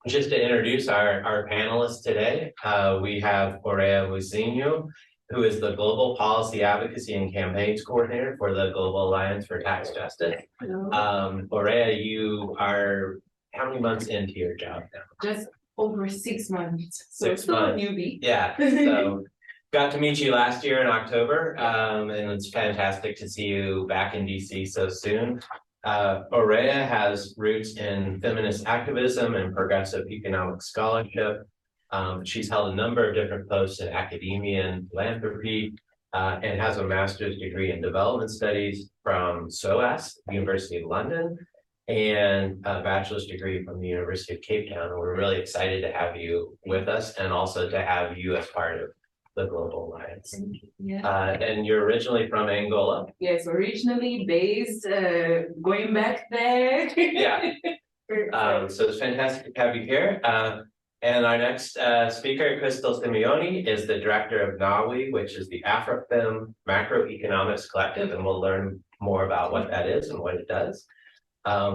Just to introduce our panelists today, we have Aurea Muzinho, who is the Global Policy Advocacy and Campaigns Coordinator for the Global Alliance for Tax Justice. Aurea, you are how many months into your job now? Just over 6 months. So 6 still months. a newbie. Yeah. So got to meet you last year in October, and it's fantastic to see you back in DC so soon. Aurea has roots in feminist activism and progressive economic scholarship. She's held a number of different posts in academia and philanthropy, and has a master's degree in development studies from SOAS, University of London, and a bachelor's degree from the University of Cape Town. We're really excited to have you with us and also to have you as part of the Global Alliance. Yeah. And you're originally from Angola. Yes, originally based, going back there. Yeah. So it's fantastic to have you here. And our next speaker, Crystal Simeoni, is the director of Nawi, which is the Afrofem Macroeconomics Collective, and we'll learn more about what that is and what it does,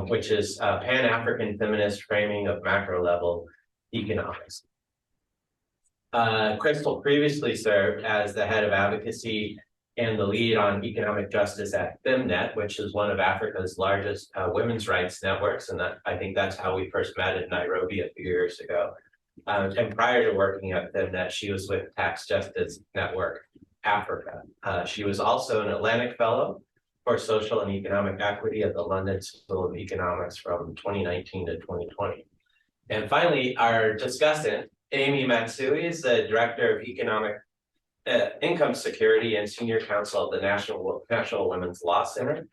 which is Pan-African feminist framing of macro-level economics. Crystal previously served as the head of advocacy and the lead on economic justice at FemNet, which is one of Africa's largest women's rights networks. And I think that's how we first met in Nairobi a few years ago. And prior to working at FemNet, she was with Tax Justice Network Africa. She was also an Atlantic Fellow for Social and Economic Equity at the London School of Economics from 2019 to 2020. And finally, our discussant, Amy Matsui, is the Director of Economic Income Security and Senior Counsel at the National Women's Law Center.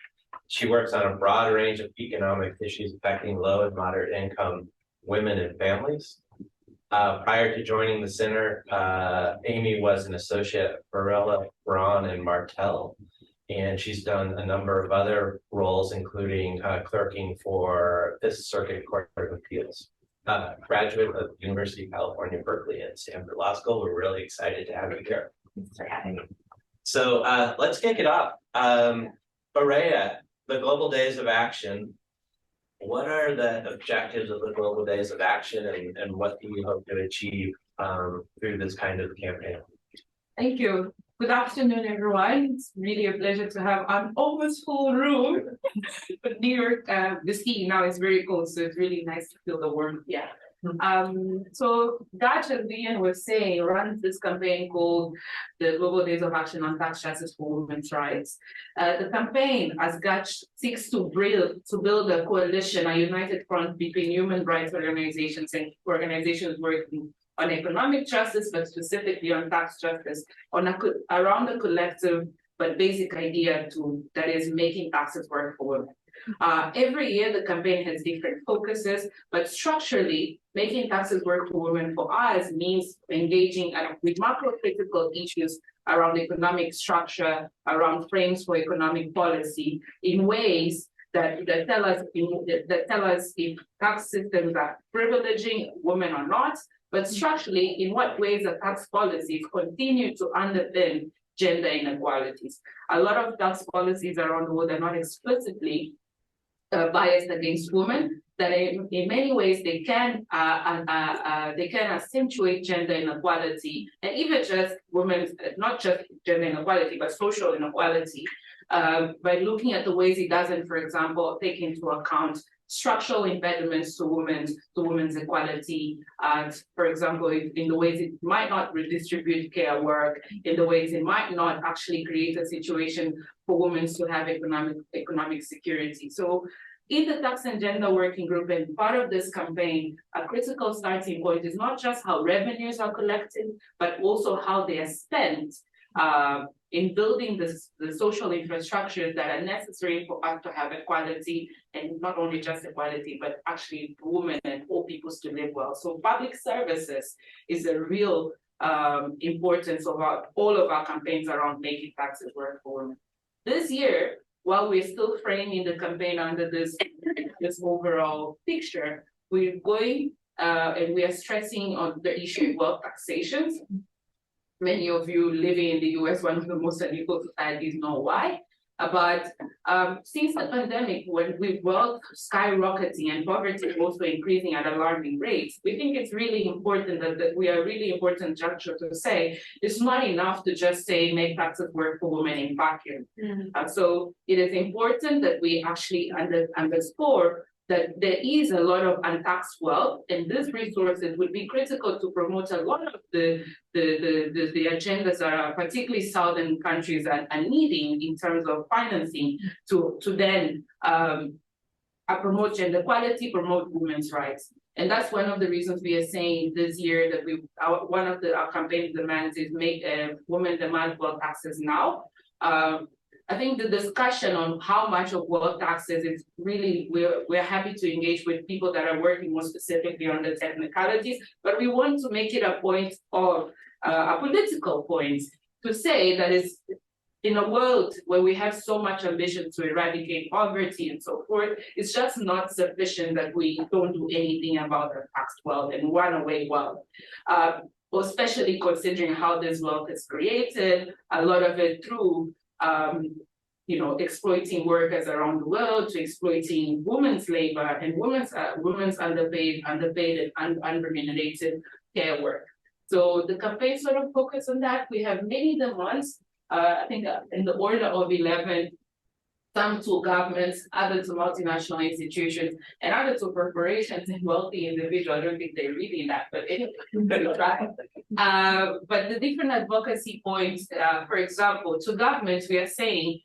She works on a broad range of economic issues affecting low and moderate income women and families. Prior to joining the center, Amy was an associate at Varela, Braun, and Martel, and she's done a number of other roles, including clerking for Fifth Circuit Court of Appeals. Graduate of the University of California, Berkeley, and Stanford Law School. We're really excited to have you here. Thanks for having me. So let's kick it off. Aurea, the Global Days of Action. What are the objectives of the Global Days of Action, and what do you hope to achieve through this kind of campaign? Thank you. Good afternoon, everyone. It's really a pleasure to have an almost full room. But New York, the city now is very cold, so it's really nice to feel the warmth. Yeah. So Dutch, as Vivian was saying, runs this campaign called the Global Days of Action on Tax Justice for Women's Rights. The campaign, as Gach seeks to build a coalition, a united front between human rights organizations and organizations working on economic justice, but specifically on tax justice, around a collective but basic idea that is making taxes work for women. Every year, the campaign has different focuses, but structurally, making taxes work for women for us means engaging with macro-critical issues around economic structure, around frames for economic policy in ways that tell us if tax systems are privileging women or not, but structurally, in what ways the tax policies continue to underpin gender inequalities. A lot of tax policies around the world are not explicitly biased against women, that in many ways they can accentuate gender inequality, and even just women's, not just gender inequality, but social inequality, by looking at the ways it doesn't, for example, take into account structural impediments to women's equality, for example, in the ways it might not redistribute care work, in the ways it might not actually create a situation for women to have economic security. So in the Tax and Gender Working Group, and part of this campaign, a critical starting point is not just how revenues are collected, but also how they are spent in building the social infrastructures that are necessary for us to have equality, and not only just equality, but actually for women and all peoples to live well. So public services is a real importance of all of our campaigns around making taxes work for women. This year, while we're still framing the campaign under this overall picture, we're going and we are stressing on the issue of wealth taxations. Many of you living in the US, one of the most unequal societies, know why. But since the pandemic, when with wealth skyrocketing and poverty also increasing at alarming rates, we think it's really important that we are really important juncture to say it's not enough to just say make taxes work for women in vacuum. So it is important that we actually underscore that there is a lot of untaxed wealth, and these resources would be critical to promote a lot of the agendas that are particularly southern countries are needing in terms of financing to then promote gender equality, promote women's rights. And that's one of the reasons we are saying this year that one of our campaign demands is make women demand wealth taxes now. I think the discussion on how much of wealth taxes is really, we're happy to engage with people that are working more specifically on the technicalities, but we want to make it a point of a political point to say that it's in a world where we have so much ambition to eradicate poverty and so forth, it's just not sufficient that we don't do anything about the taxed wealth and runaway wealth. Especially considering how this wealth is created, a lot of it through exploiting workers around the world, to exploiting women's labor and women's underpaid and unremunerated care work. So the campaign sort of focus on that. We have many demands. I think in the order of 11, some to governments, others to multinational institutions, and others to corporations and wealthy individuals. I don't think they're reading that, but anyway, try. But the different advocacy points, for example, to governments, we are saying,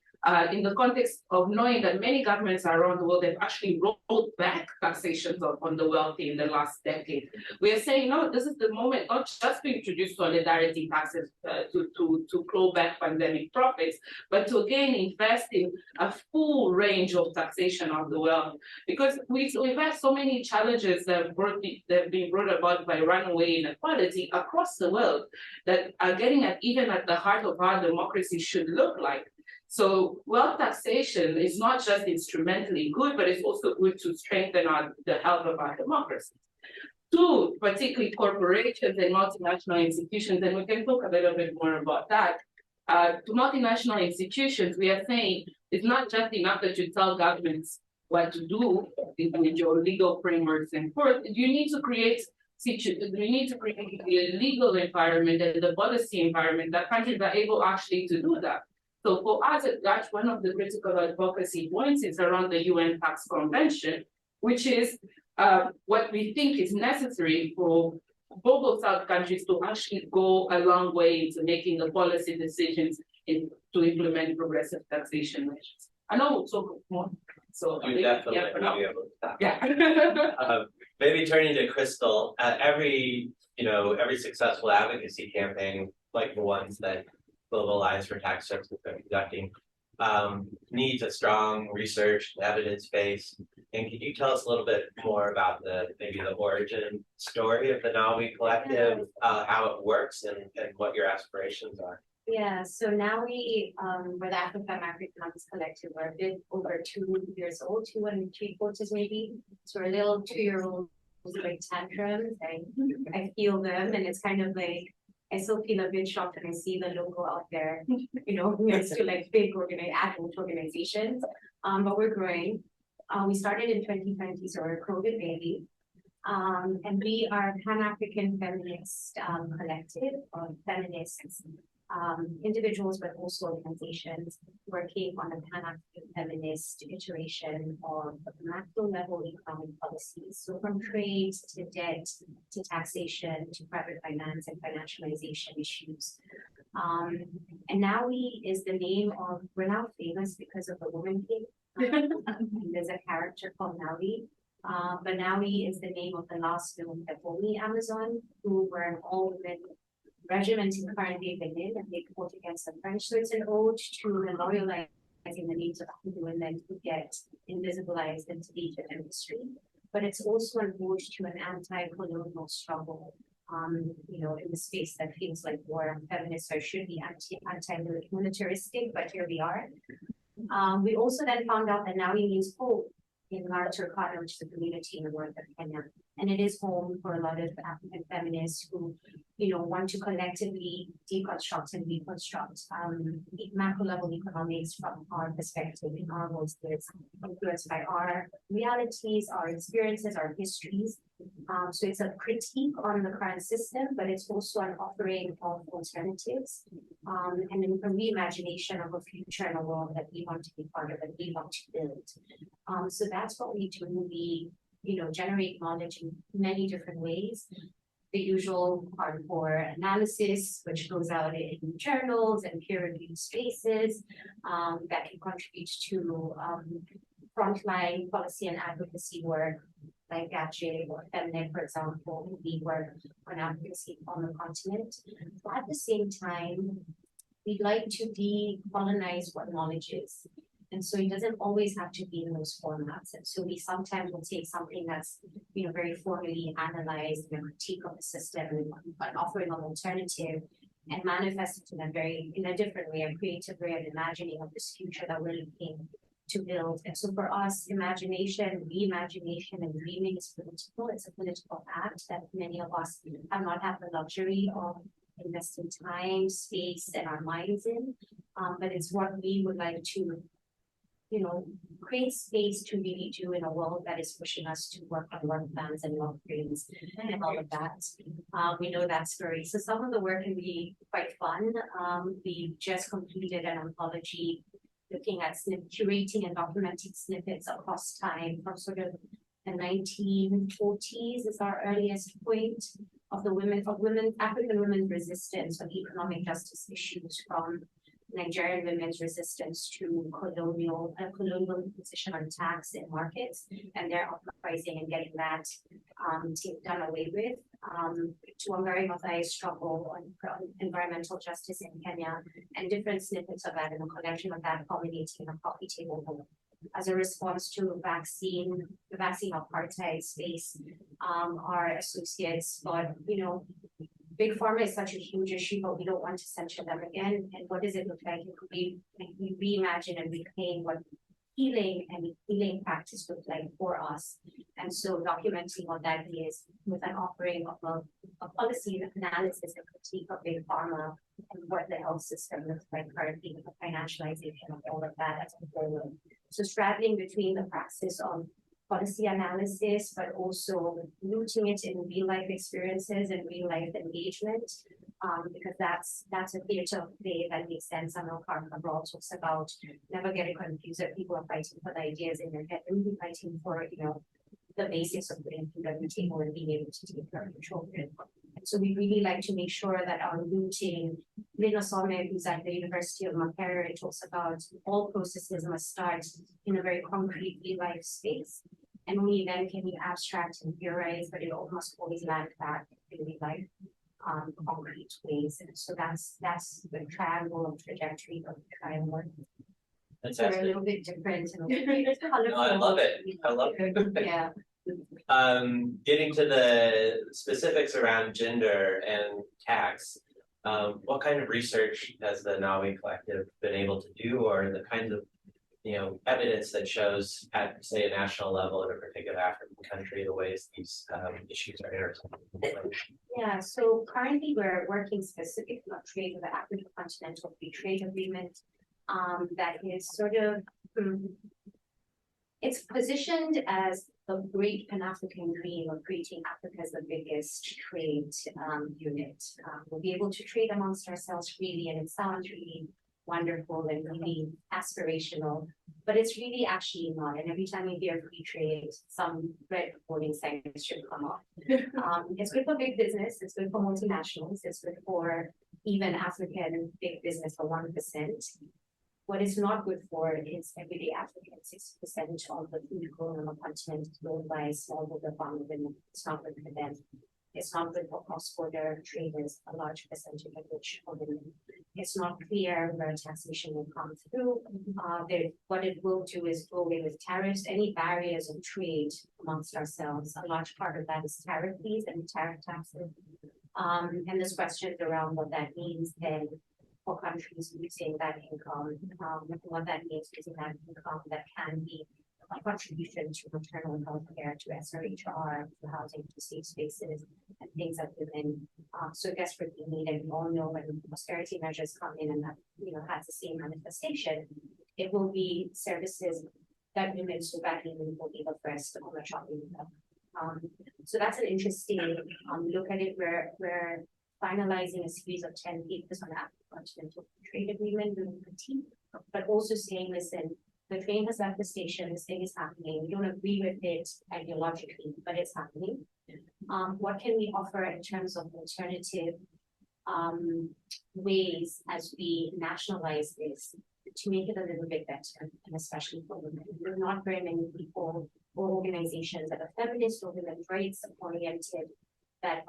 in the context of knowing that many governments around the world have actually rolled back taxations on the wealthy in the last decade. We are saying, no, this is the moment not just to introduce solidarity taxes to claw back pandemic profits, but to again invest in a full range of taxation of the wealth. Because we've had so many challenges that have been brought about by runaway inequality across the world that are getting even at the heart of how democracy should look like. So wealth taxation is not just instrumentally good, but it's also good to strengthen the health of our democracy. To particularly corporations and multinational institutions, and we can talk a little bit more about that. To multinational institutions, we are saying it's not just enough that you tell governments what to do with your legal frameworks and forth. You need to create the legal environment and the policy environment that countries are able actually to do that. So for us, that's one of the critical advocacy points is around the UN Tax Convention, which is what we think is necessary for global South countries to actually go a long way into making the policy decisions to implement progressive taxation measures. I know we'll talk more. So you definitely will be able to talk. Yeah. Maybe turning to Crystal, every successful advocacy campaign, like the ones that Globalize for Tax Services are conducting, needs a strong research evidence base. And can you tell us a little bit more about maybe the origin story of the Nawi Collective, how it works and what your aspirations are? Yeah, so Nawi, we're the macroeconomic collective. We're a bit over 2 years old, 2.75 maybe. So we're a little 2-year-old with tantrums. I feel them, and it's kind of like, I still feel a bit shocked when I see the logo out there, next to like big adult organizations, but we're growing. We started in 2020, so we're a COVID baby. And we are a Pan-African feminist collective of feminists, individuals, but also organizations working on a Pan-African feminist iteration of macro-level economic policies. So from trade to debt to taxation to private finance and financialization issues. And Nawi is the name of, we're now famous because of the Woman King. There's a character called Nawi. But Nawi is the name of the last known Peponi Amazon, who were an all-women regiment currently in, and they fought against the French. So it's an ode to memorializing the needs of African women who get invisibilized in Egyptian industry. But it's also an ode to an anti-colonial struggle, in the space that feels like war. Feminists should be anti-militaristic, but here we are. We also then found out that Nawi means hope in our Turkana, which is a community in the north of Kenya. And it is home for a lot of African feminists who want to collectively deconstruct and reconstruct macro level economics from our perspective in our voices, influenced by our realities, our experiences, our histories. So it's a critique on the current system, but it's also an offering of alternatives and a reimagination of a future and a world that we want to be part of and we want to build. So that's what we do. We generate knowledge in many different ways. The usual hardcore analysis, which goes out in journals and peer-reviewed spaces that can contribute to frontline policy and advocacy work, like GACHE or FEMNET, for example, we work on advocacy on the continent. But at the same time, we'd like to decolonize what knowledge is. And so it doesn't always have to be in those formats. And so we sometimes will take something that's, very formally analyzed in a critique of the system and offering an alternative and manifest it in a different way, a creative way of imagining of this future that we're looking to build. And so for us, imagination, reimagination, and dreaming is political. It's a political act that many of us have not had the luxury of investing time, space, and our minds in. But it's what we would like to create space to really do in a world that is pushing us to work on work plans and work dreams and all of that. We know that story. So some of the work can be quite fun. We just completed an anthology looking at curating and documenting snippets across time from sort of the 1940s is our earliest point of African women's resistance of economic justice issues, from Nigerian women's resistance to colonial position on tax in markets and their uprising and getting that done away with, to a very multi struggle on environmental justice in Kenya, and different snippets of that in a collection of that culminating in a coffee table book as a response to the vaccine apartheid space. Our associates thought, Big Pharma is such a huge issue, but we don't want to censure them again. And what does it look like if we reimagine and reclaim what healing practice look like for us? And so documenting what that is with an offering of a policy analysis and critique of Big Pharma and what the health system looks like currently, with the financialization of all of that as a whole. So straddling between the praxis of policy analysis, but also rooting it in real life experiences and real life engagement, because that's a theater of play that makes sense. I know Carmen Cabral talks about never getting confused that people are fighting for the ideas in their head, and really fighting for the basics of putting food on the table and being able to take care of your children. And so we really like to make sure that our rooting, Lena Sommer, who's at the University of Makerere, talks about all processes must start in a very concrete real life space. And only then can we abstract and theorize, but it almost always land back in real life concrete ways. And so that's the triangle of trajectory of the triangle. So they're a little bit different and a little bit colorful. No, I love it. I love it. Yeah. Getting to the specifics around gender and tax, what kind of research has the Nawi Collective been able to do, or the kinds of evidence that shows at, say, a national level in a particular African country, the ways these issues are intertwined? Yeah, so currently we're working specifically on trade with the African Continental Free Trade Agreement that is sort of, it's positioned as the great Pan-African dream of creating Africa as the biggest trade unit. We'll be able to trade amongst ourselves freely, and it sounds really wonderful and really aspirational, but it's really actually not. And every time you hear free trade, some red warning signs should come up. It's good for big business, it's good for multinationals, it's good for even African big business for 1%. What it's not good for is everyday Africans. 60% of the food grown on the continent is grown by smallholder farmer women. It's not good for them. It's not good for cross-border traders, a large percentage of which are women. It's not clear where taxation will come through. What it will do is go away with tariffs, any barriers of trade amongst ourselves. A large part of that is tariff fees and tariff taxes. And there's questions around what that means then for countries using that income, what that means using that income that can be contribution to maternal health care, to SRHR, to housing, to safe spaces, and things that women so desperately need. And we all know when austerity measures come in and that has the same manifestation, it will be services that women so badly need will be the first on the chopping block. So that's an interesting look at it. We're finalizing a series of 10 papers on the Afro-Continental Trade Agreement with the team, but also saying, listen, the train has left the station, this thing is happening. We don't agree with it ideologically, but it's happening. What can we offer in terms of alternative ways as we nationalize this to make it a little bit better, and especially for women? There are not very many people or organizations that are feminist or women's rights oriented that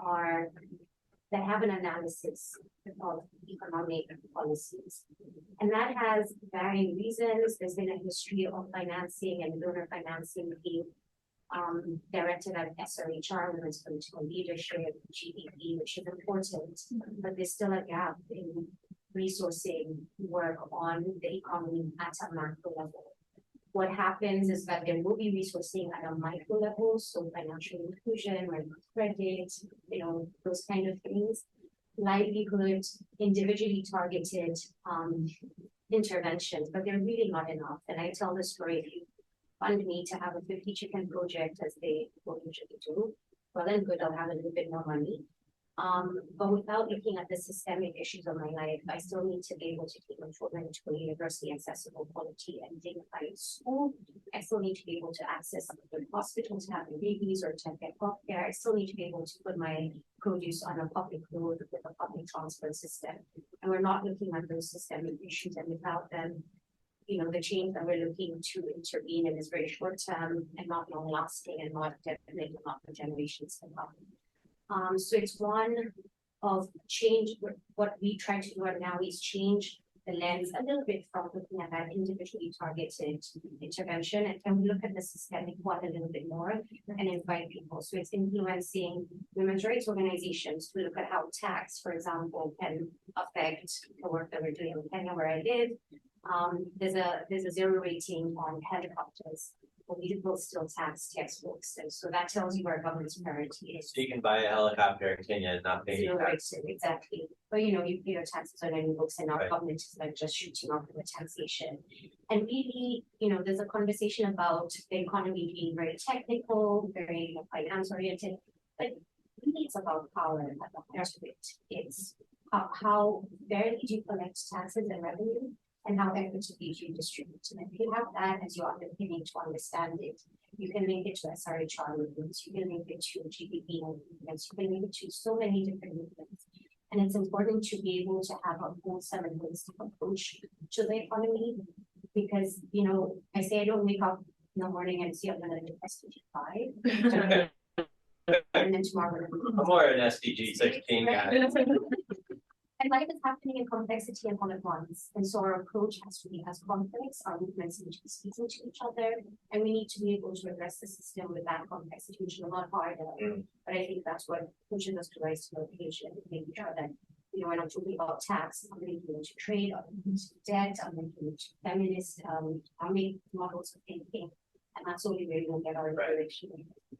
have an analysis of economic policies. And that has varying reasons. There's been a history of financing and donor financing being directed at SRHR, Women's Political Leadership, GDP, which is important, but there's still a gap in resourcing work on the economy at a macro level. What happens is that there will be resourcing at a micro level, so financial inclusion, credit, those kind of things, livelihood, individually targeted interventions, but they're really not enough. And I tell the story, if you fund me to have a 50 chicken project, as they will usually do, well and good, I'll have a little bit more money. But without looking at the systemic issues of my life, I still need to be able to take my children to a universally accessible, quality, and dignified school. I still need to be able to access a good hospital to have babies or to get healthcare. I still need to be able to put my produce on a public road with a public transport system. And we're not looking at those systemic issues, and without them, the change that we're looking to intervene in is very short term and not long lasting, and definitely not for generations to come. So it's one of change. What we try to do right now is change the lens a little bit from looking at that individually targeted intervention, and we look at the systemic one a little bit more and invite people. So it's influencing women's rights organizations to look at how tax, for example, can affect the work that we're doing in Kenya, where I live. There's a zero rating on helicopters. We will still tax textbooks, and so that tells you where government's priority is. So you can buy a helicopter in Kenya and not pay any tax. Exactly. But you pay your taxes on any books, and our government is like just shooting off the taxation. And really, there's a conversation about the economy being very technical, very finance oriented, but really it's about power at the heart of it. It's how barely do you collect taxes and revenue, and how equitably you distribute. And if you have that as your underpinning to understand it, you can link it to SRHR movements, you can link it to GDP movements, you can link it to so many different movements. And it's important to be able to have a wholesome and holistic approach to the economy, because, I say I don't wake up in the morning and see I'm going to do SDG 5. And then tomorrow I'm more an SDG 16 guy. And life is happening in complexity and all at once. And so our approach has to be as complex, our movements need to be speaking to each other, and we need to be able to address the system with that complexity, which is a lot harder. But I think that's what pushes us to rise to the occasion, making sure that, when I'm talking about tax, I'm linking it to trade, I'm linking it to debt, I'm linking it to feminist economic models of thinking. And that's only where we'll get our direction.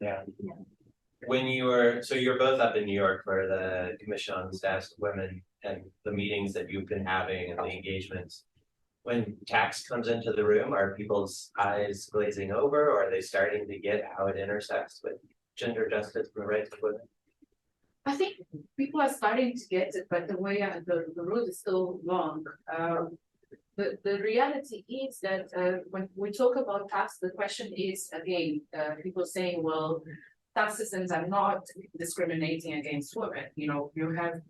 Yeah. When you're both up in New York for the Commission on the Status of Women and the meetings that you've been having and the engagements, when tax comes into the room, are people's eyes glazing over, or are they starting to get how it intersects with gender justice and the rights of women? I think people are starting to get it, but the way the road is still long. The reality is that when we talk about tax, the question is, again, people saying, well, tax systems are not discriminating against women. You have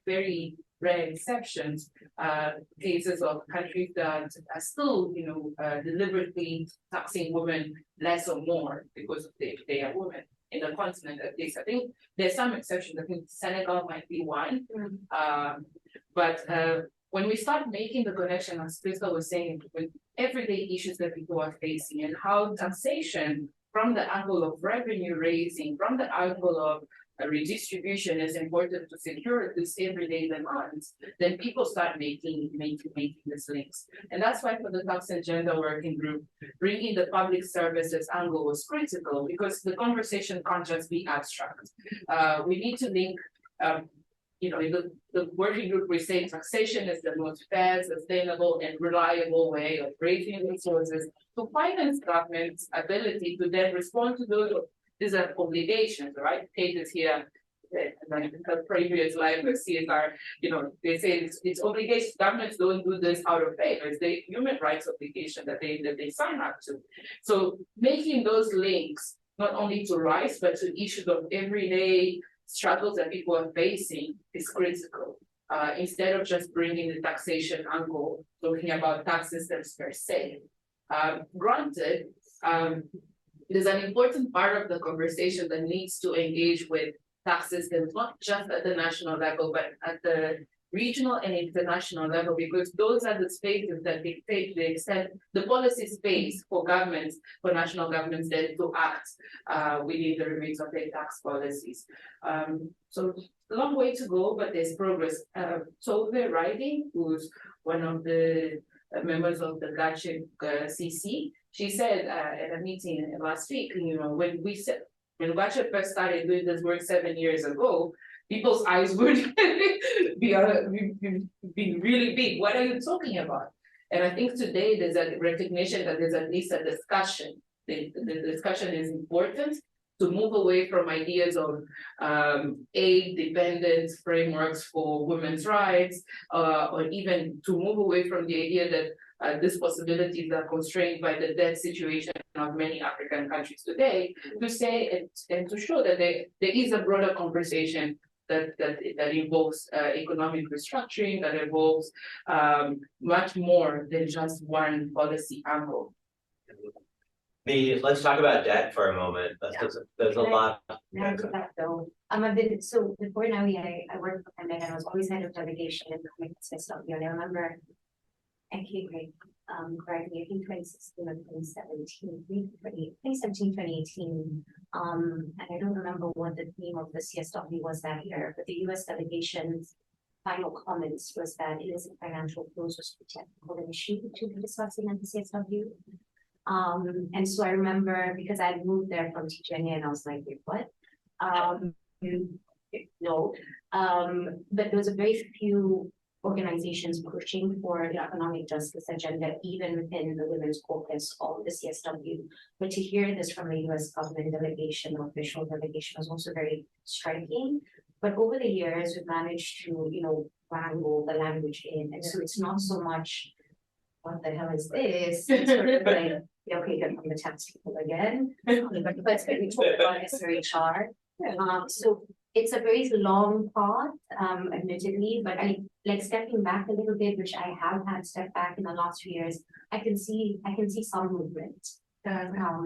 very rare exceptions, cases of countries that are still, deliberately taxing women less or more because they are women in the continent at least. I think there's some exceptions. I think Senegal might be one. But when we start making the connection, as Crystal was saying, with everyday issues that people are facing and how taxation from the angle of revenue raising, from the angle of redistribution is important to secure this everyday demands, then people start making these links. And that's why for the tax and gender working group, bringing the public services angle was critical because the conversation can't just be abstract. We need to link, the working group we say taxation is the most fair, sustainable, and reliable way of raising resources to finance government's ability to then respond to these obligations, right? Cases here, like the previous slide with CSR, they say it's obligations. Governments don't do this out of favor. It's the human rights obligation that they sign up to. So making those links not only to rights but to issues of everyday struggles that people are facing is critical. Instead of just bringing the taxation angle, talking about tax systems per se. Granted, there's an important part of the conversation that needs to engage with tax systems, not just at the national level, but at the regional and international level, because those are the spaces that dictate the extent, the policy space for governments, for national governments then to act within the remit of their tax policies. So a long way to go, but there's progress. Tove Riding, who's one of the members of the GACHIP CC, she said at a meeting last week, when GACHIP first started doing this work 7 years ago, people's eyes would be really big. What are you talking about? And I think today there's a recognition that there's at least a discussion. The discussion is important to move away from ideas of aid-dependent frameworks for women's rights, or even to move away from the idea that these possibilities are constrained by the debt situation of many African countries today, to say and to show that there is a broader conversation that involves economic restructuring, that involves much more than just one policy angle. Let's talk about debt for a moment. There's a lot. So before Nawi, I worked for Canada. I was always head of delegation in the commitment system. I remember, I came correctly, I think 2016 or 2017, 2018. And I don't remember what the theme of the CSW was that year, but the US delegation's final comments was that illicit financial flows was too technical an issue to be discussing at the CSW. And so I remember, because I had moved there from TGNA and I was like, wait, what? No. But there was a very few organizations pushing for the economic justice agenda, even within the women's caucus of the CSW. But to hear this from a US government delegation, or official delegation, was also very striking. But over the years, we've managed to, wrangle the language in. And so it's not so much, what the hell is this? It's sort of like, okay, here come the tax people again. But let's maybe talk about SRHR. So it's a very long path, admittedly, but stepping back a little bit, which I have had stepped back in the last few years, I can see some movement,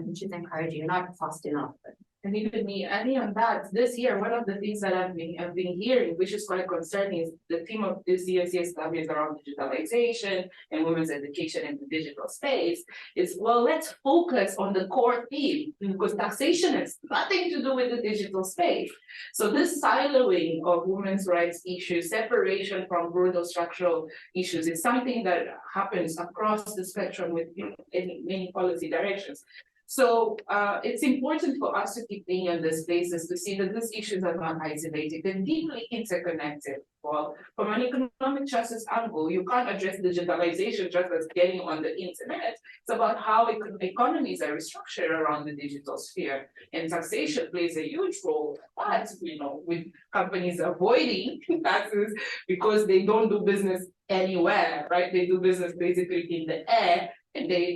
which is encouraging, not fast enough, but. And even me, adding on that, this year, one of the things that I've been hearing, which is quite concerning, is the theme of this year's CSW is around digitalization and women's education in the digital space. Is, well, let's focus on the core theme, because taxation has nothing to do with the digital space. So this siloing of women's rights issues, separation from broader structural issues, is something that happens across the spectrum with many policy directions. So it's important for us to keep being on this basis to see that these issues are not isolated, they're deeply interconnected. Well, from an economic justice angle, you can't address digitalization just as getting on the internet. It's about how economies are restructured around the digital sphere, and taxation plays a huge role. But with companies avoiding taxes because they don't do business anywhere, right? They do business basically in the air. And they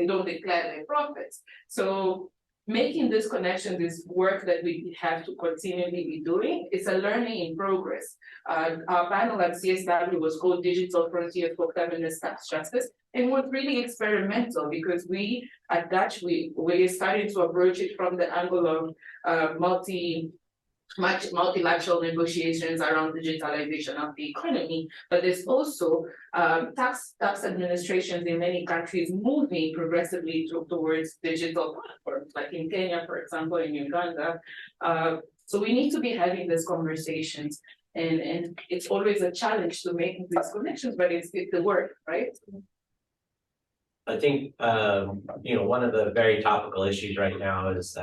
don't declare their profits. So making this connection, this work that we have to continually be doing, it's a learning in progress. Our panel at CSW was called Digital Frontier for Feminist Tax Justice, and was really experimental because we at Dutch, we started to approach it from the angle of multilateral negotiations around digitalization of the economy, but there's also tax administrations in many countries moving progressively towards digital platforms, like in Kenya, for example, in Uganda. So we need to be having these conversations, and it's always a challenge to make these connections, but it's the work, right? I think, one of the very topical issues right now is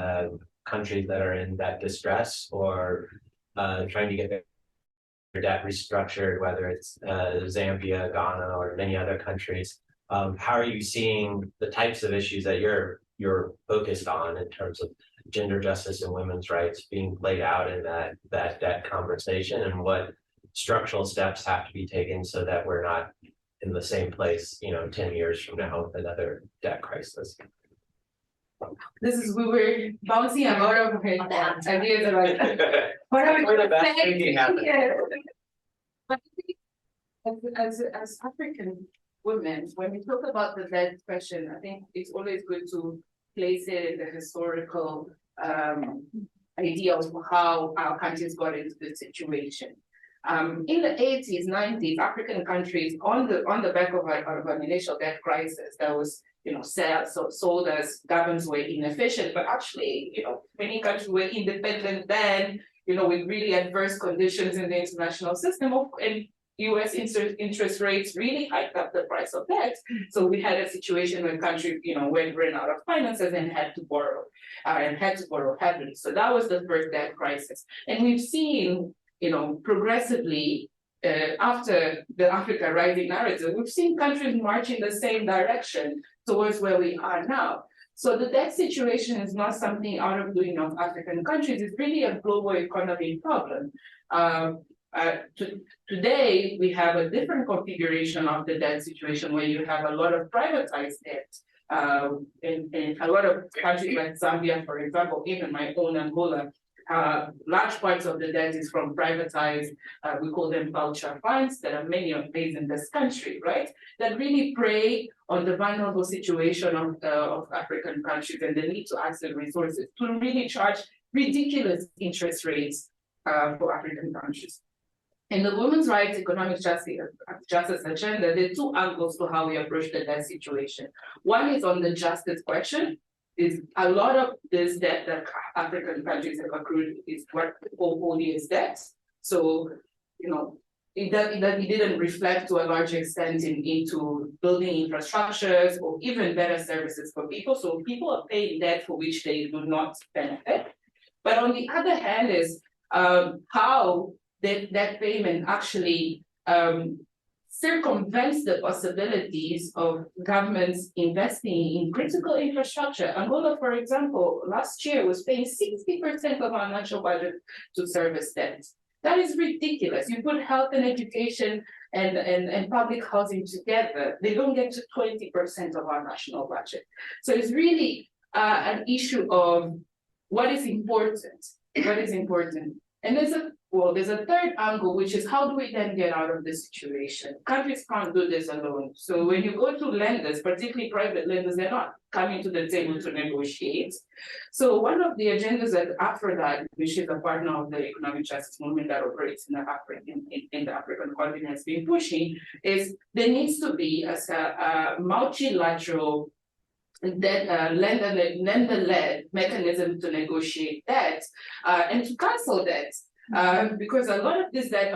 countries that are in debt distress or trying to get their debt restructured, whether it's Zambia, Ghana, or many other countries. How are you seeing the types of issues that you're focused on in terms of gender justice and women's rights being played out in that debt conversation, and what structural steps have to be taken so that we're not in the same place, 10 years from now with another debt crisis? We were bouncing a lot of ideas about what are we We're the going best to say? thinking happen. Yeah. But I think as African women, when we talk about the debt question, I think it's always good to place it in the historical idea of how our countries got into this situation. In the 80s, 90s, African countries on the back of an initial debt crisis that was, sold as governments were inefficient, but actually, many countries were independent then, with really adverse conditions in the international system, and US interest rates really hiked up the price of debt. So we had a situation where countries, ran out of finances and had to borrow heavily. So that was the first debt crisis. And we've seen, progressively, after the Africa Rising narrative, we've seen countries march in the same direction towards where we are now. So the debt situation is not something out of doing of African countries, it's really a global economy problem. Today, we have a different configuration of the debt situation where you have a lot of privatized debt. In a lot of countries like Zambia, for example, even my own Angola, large parts of the debt is from privatized, we call them vulture funds, that are many of these in this country, right? That really prey on the vulnerable situation of African countries and the need to access resources to really charge ridiculous interest rates for African countries. In the women's rights, economic justice agenda, there are two angles to how we approach the debt situation. One is on the justice question. Is a lot of this debt that African countries have accrued is what we call odious debt. So, it didn't reflect to a large extent into building infrastructures or even better services for people. So people are paying debt for which they do not benefit. But on the other hand is how that payment actually circumvents the possibilities of governments investing in critical infrastructure. Angola, for example, last year was paying 60% of our national budget to service debt. That is ridiculous. You put health and education and public housing together, they don't get to 20% of our national budget. So it's really an issue of what is important. And there's a third angle, which is how do we then get out of this situation? Countries can't do this alone. So when you go to lenders, particularly private lenders, they're not coming to the table to negotiate. So one of the agendas that Aphrodite, which is a partner of the economic justice movement that operates in the African continent, has been pushing, is there needs to be a multilateral lender-led mechanism to negotiate debt and to cancel debt. Because a lot of this debt,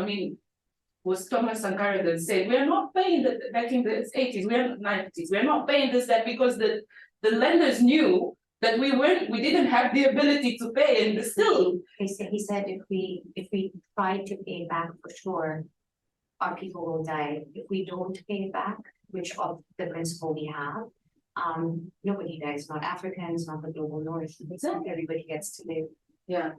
was Thomas Sankara that said, we're not paying that back in the 80s, we're 90s, we're not paying this debt because the lenders knew that we didn't have the ability to pay, and still. He said if we try to pay back for sure, our people will die. If we don't pay back, which of the principle we have, nobody dies, not Africans, not the global north. Exactly. Everybody gets to live. Yeah.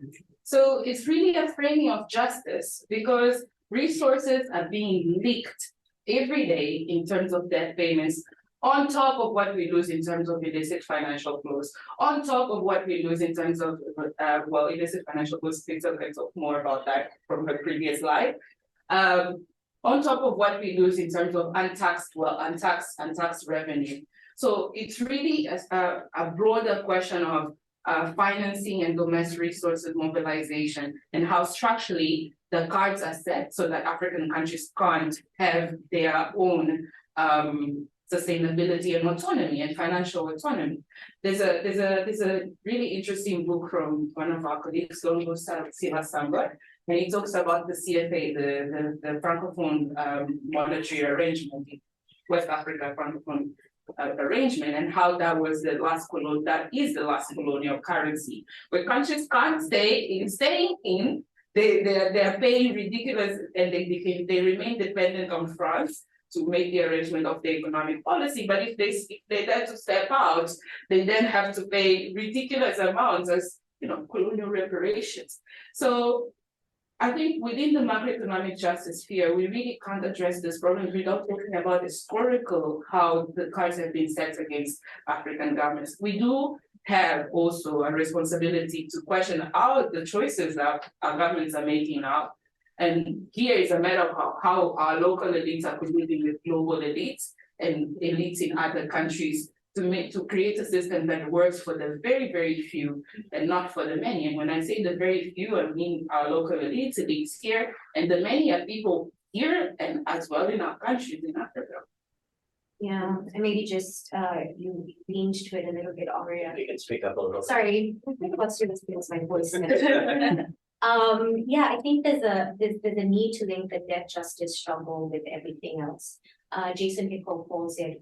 So it's really a framing of justice because resources are being leaked every day in terms of debt payments, on top of what we lose in terms of illicit financial flows, on top of what we lose in terms of, illicit financial flows, Victor can talk more about that from her previous life. On top of what we lose in terms of untaxed revenue. So it's really a broader question of financing and domestic resources mobilization and how structurally the cards are set so that African countries can't have their own sustainability and autonomy and financial autonomy. There's a really interesting book from one of our colleagues, Longo Siva Samba, and he talks about the CFA, the Francophone monetary arrangement, West Africa Francophone arrangement, and how that was the last that is the last colonial currency, where countries can't staying in, they're paying ridiculous, and they remain dependent on France to make the arrangement of the economic policy. But if they dare to step out, they then have to pay ridiculous amounts as colonial reparations. So I think within the macroeconomic justice sphere, we really can't address this problem without talking about historical, how the cards have been set against African governments. We do have also a responsibility to question how the choices that our governments are making now. And here is a matter of how our local elites are competing with global elites and elites in other countries to create a system that works for the very, very few and not for the many. And when I say the very few, I mean our local elites here, and the many are people here and as well in our countries in Africa. Yeah, and maybe just you leaned to it a little bit already. You can speak up a little. Sorry, what's my voice? Yeah, I think there's a need to link the debt justice struggle with everything else. Jason Hickel calls it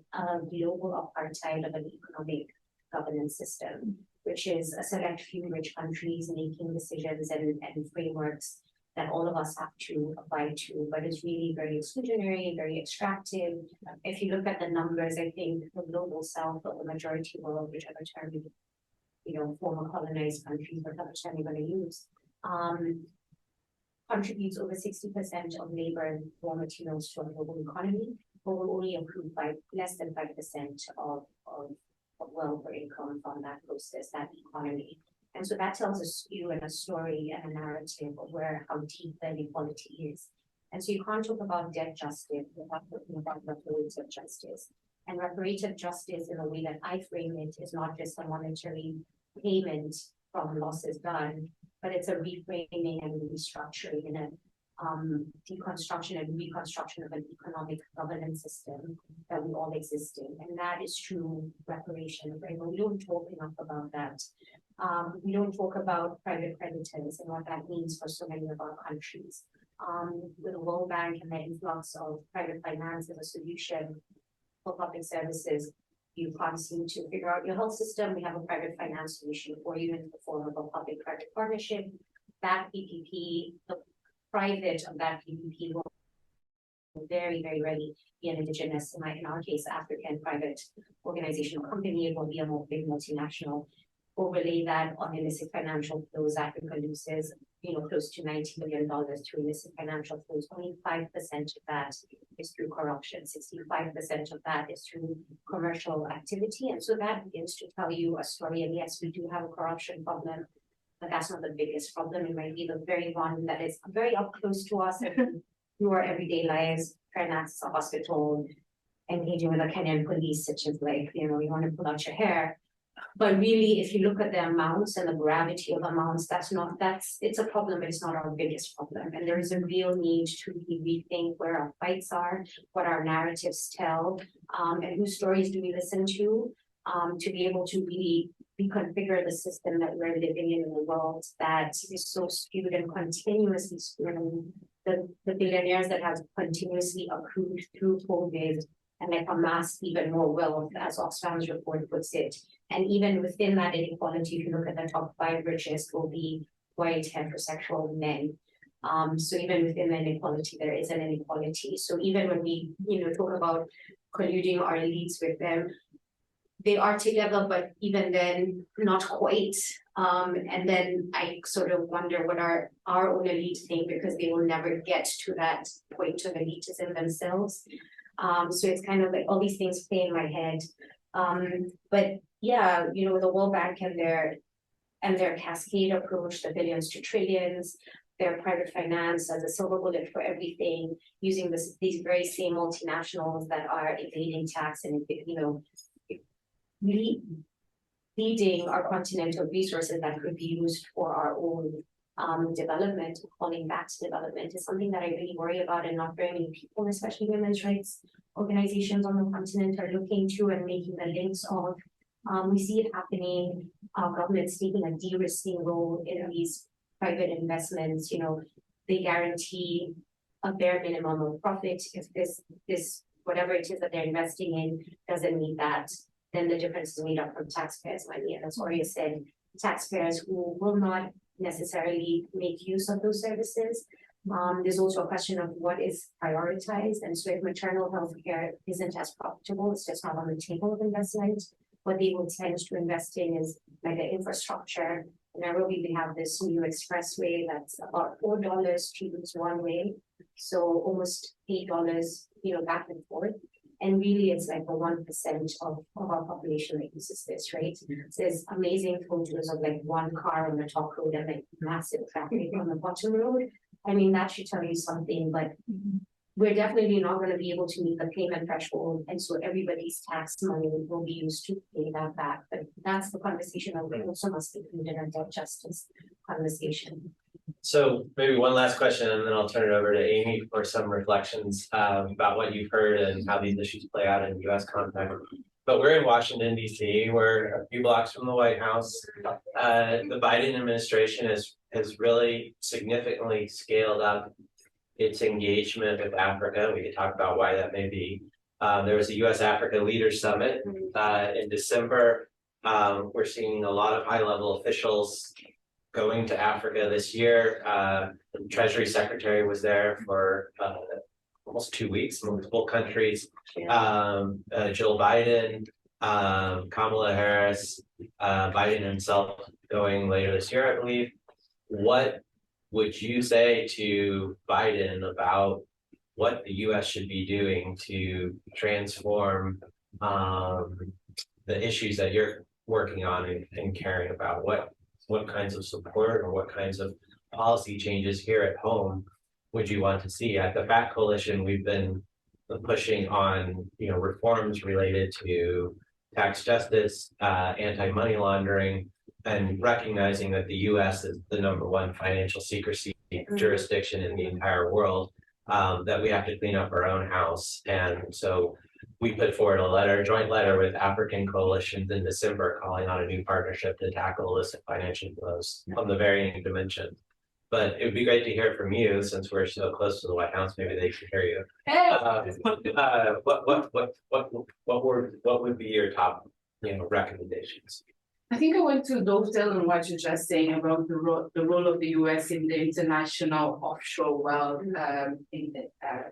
global apartheid of an economic governance system, which is a select few rich countries making decisions and frameworks that all of us have to abide to, but it's really very exclusionary, very extractive. If you look at the numbers, I think the global south or the majority world, whichever term former colonized countries, whatever term you're going to use, contributes over 60% of labor and raw materials to our global economy, but will only improve by less than 5% of wealth or income from that process, that economy. And so that tells a skew and a story and a narrative of how deep the inequality is. And so you can't talk about debt justice without talking about reparative justice. And reparative justice, in the way that I frame it, is not just a monetary payment from losses done, but it's a reframing and restructuring and a deconstruction and reconstruction of an economic governance system that we all exist in. And that is true reparation, right? But we don't talk enough about that. We don't talk about private creditors and what that means for so many of our countries. With the World Bank and the influx of private finance as a solution for public services, you can't seem to figure out your health system. We have a private finance solution for you in the form of a public-private partnership. That PPP, the private of that PPP will very, very rarely be an indigenous, in our case, African private organization or company. It will be a big multinational. Overlay that on illicit financial flows. Africa loses, close to $90 million through illicit financial flows. Only 5% of that is through corruption. 65% of that is through commercial activity. And so that begins to tell you a story. And yes, we do have a corruption problem, but that's not the biggest problem. It might be the very one that is very up close to us and through our everyday lives, trying to access a hospital, engaging with the Kenyan police, such as you want to pull out your hair. But really, if you look at the amounts and the gravity of amounts, it's a problem, but it's not our biggest problem. And there is a real need to really rethink where our fights are, what our narratives tell, and whose stories do we listen to be able to really reconfigure the system that we're living in the world that is so skewed and continuously skewed. The billionaires that have continuously accrued through COVID and amassed even more wealth, as Oxfam's report puts it. And even within that inequality, if you look at the top 5 richest, will be white heterosexual men. So even within the inequality, there is an inequality. So even when we, talk about colluding our elites with them, they are together, but even then, not quite. And then I sort of wonder what our own elite think, because they will never get to that point of elitism themselves. So it's kind of like all these things play in my head. But yeah, the World Bank and their cascade approach, the billions to trillions, their private finance as a silver bullet for everything, using these very same multinationals that are evading tax and bleeding our continental resources that could be used for our own development, falling back to development is something that I really worry about, and not very many people, especially women's rights organizations on the continent, are looking to and making the links of. We see it happening, governments taking a de-risking role in these private investments. They guarantee a bare minimum of profit. If this whatever it is that they're investing in doesn't meet that, then the difference is made up from taxpayers' money. And as Aurea said, taxpayers who will not necessarily make use of those services. There's also a question of what is prioritized. And so if maternal health care isn't as profitable, it's just not on the table of investment. What they will tend to invest in is like the infrastructure. In Nairobi, we have this new expressway that's about $4 to use one way. So almost $8, back and forth. And really, it's like the 1% of our population that uses this, right? So there's amazing photos of like one car on the top road and like massive traffic on the bottom road. I mean, that should tell you something, but we're definitely not going to be able to meet the payment threshold. And so everybody's tax money will be used to pay that back. But that's the conversation that we also must include in our debt justice conversation. So maybe one last question, and then I'll turn it over to Amy for some reflections about what you've heard and how these issues play out in US context. But we're in Washington, D.C., we're a few blocks from the White House. The Biden administration has really significantly scaled up its engagement with Africa. We could talk about why that may be. There was a US-Africa Leaders Summit in December. We're seeing a lot of high-level officials going to Africa this year. The Treasury Secretary was there for almost 2 weeks, multiple countries. Jill Biden, Kamala Harris, Biden himself going later this year, I believe. What would you say to Biden about what the US should be doing to transform the issues that you're working on and caring about? What kinds of support or what kinds of policy changes here at home would you want to see? At the FACT Coalition, we've been pushing on reforms related to tax justice, anti-money laundering, and recognizing that the US is the #1 financial secrecy jurisdiction in the entire world, that we have to clean up our own house. And so we put forward a joint letter with African coalitions in December calling on a new partnership to tackle illicit financial flows from the varying dimensions. But it would be great to hear from you, since we're so close to the White House. Maybe they can hear you. What would be your top recommendations? I think I want to dovetail on what you're just saying about the role of the US in the international offshore wealth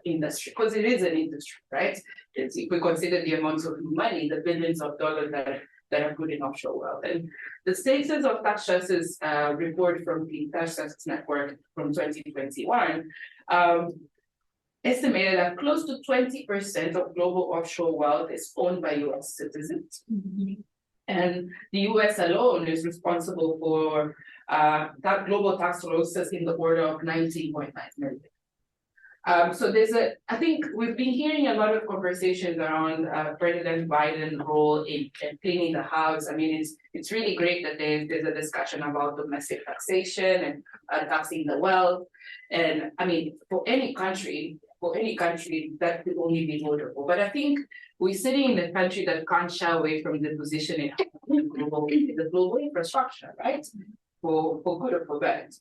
industry, because it is an industry, right? If we consider the amounts of money, the billions of dollars that are put in offshore wealth. And the Status of Tax Justice report from the Tax Justice Network from 2021 estimated that close to 20% of global offshore wealth is owned by US citizens. And the US alone is responsible for that global tax losses in the order of 19.9 million. So I think we've been hearing a lot of conversations around President Biden's role in cleaning the house. I mean, it's really great that there's a discussion about domestic taxation and taxing the wealth. And I mean, for any country, that could only be notable. But I think we're sitting in a country that can't shy away from the position in the global infrastructure, right? For good or for bad.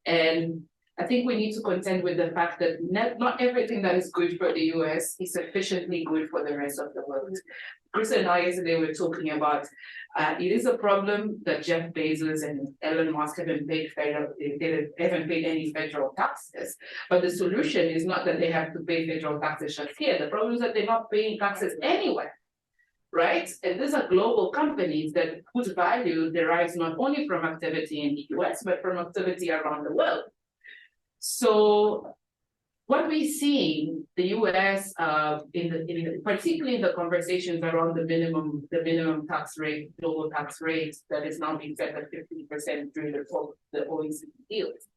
And I think we need to contend with the fact that not everything that is good for the US is sufficiently good for the rest of the world. Chris and I yesterday were talking about it is a problem that Jeff Bezos and Elon Musk haven't paid any federal taxes. But the solution is not that they have to pay federal taxes just here. The problem is that they're not paying taxes anywhere, right? And these are global companies that whose value derives not only from activity in the US, but from activity around the world. So what we see the US particularly in the conversations around the minimum tax rate, global tax rate that is now being set at 15% during the OECD deals,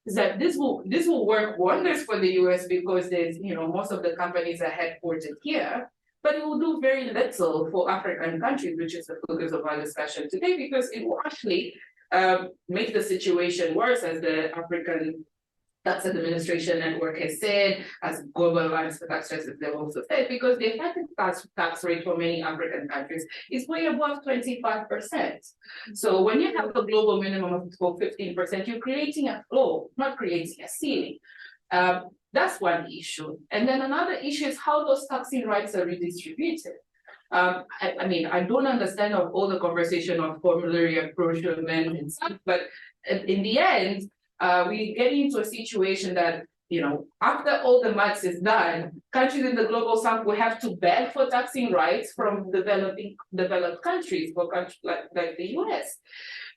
is that this will work wonders for the US because there's most of the companies are headquartered here, but it will do very little for African countries, which is the focus of our discussion today, because it will actually make the situation worse, as the African Tax Administration Network has said, as Global Alliance for Tax Justice have also said, because the effective tax rate for many African countries is way above 25%. So when you have a global minimum of 15%, you're creating a floor, not creating a ceiling. That's one issue. And then another issue is how those taxing rights are redistributed. I mean, I don't understand of all the conversation of formulary apportionment and stuff, but in the end, we get into a situation that, you know, after all the maths is done, countries in the global south will have to beg for taxing rights from developed countries, for countries like the US.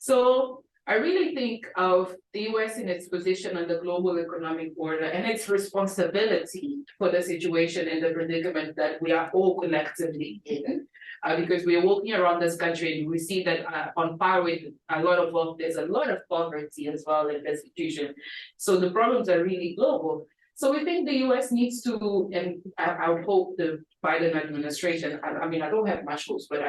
So I really think of the US in its position on the global economic order and its responsibility for the situation and the predicament that we are all collectively in. Because we are walking around this country and we see that on par with a lot of wealth, there's a lot of poverty as well in the institution. So the problems are really global. So we think the US needs to, and I would hope the Biden administration, I mean, I don't have much hopes, but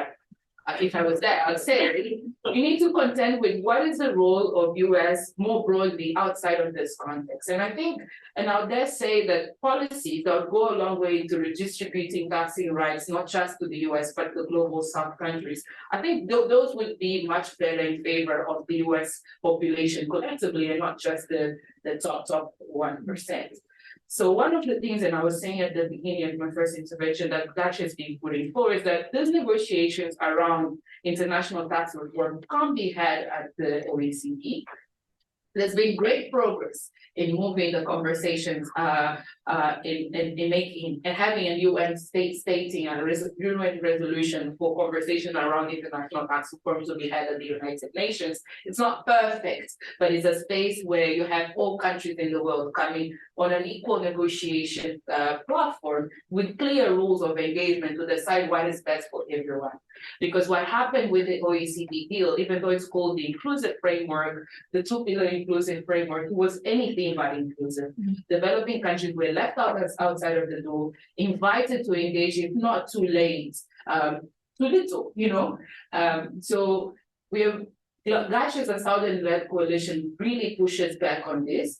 if I was there, I'd say we need to contend with what is the role of US more broadly outside of this context. And I think, and I'll dare say that policies that would go a long way to redistributing taxing rights, not just to the US, but the global South countries, I think those would be much better in favor of the US population collectively and not just the top 1%. So one of the things, and I was saying at the beginning of my first intervention, that has been putting forward is that these negotiations around international tax reform can't be had at the OECD. There's been great progress in moving the conversations in making and having a UN stating a UN resolution for conversation around international tax reform to be had at the United Nations. It's not perfect, but it's a space where you have all countries in the world coming on an equal negotiation platform with clear rules of engagement to decide what is best for everyone. Because what happened with the OECD deal, even though it's called the inclusive framework, the two-pillar inclusive framework was anything but inclusive. Developing countries were left outside of the door, invited to engage, if not too late, too little, you know. So we have Lashes and Southern-led coalition really pushes back on this.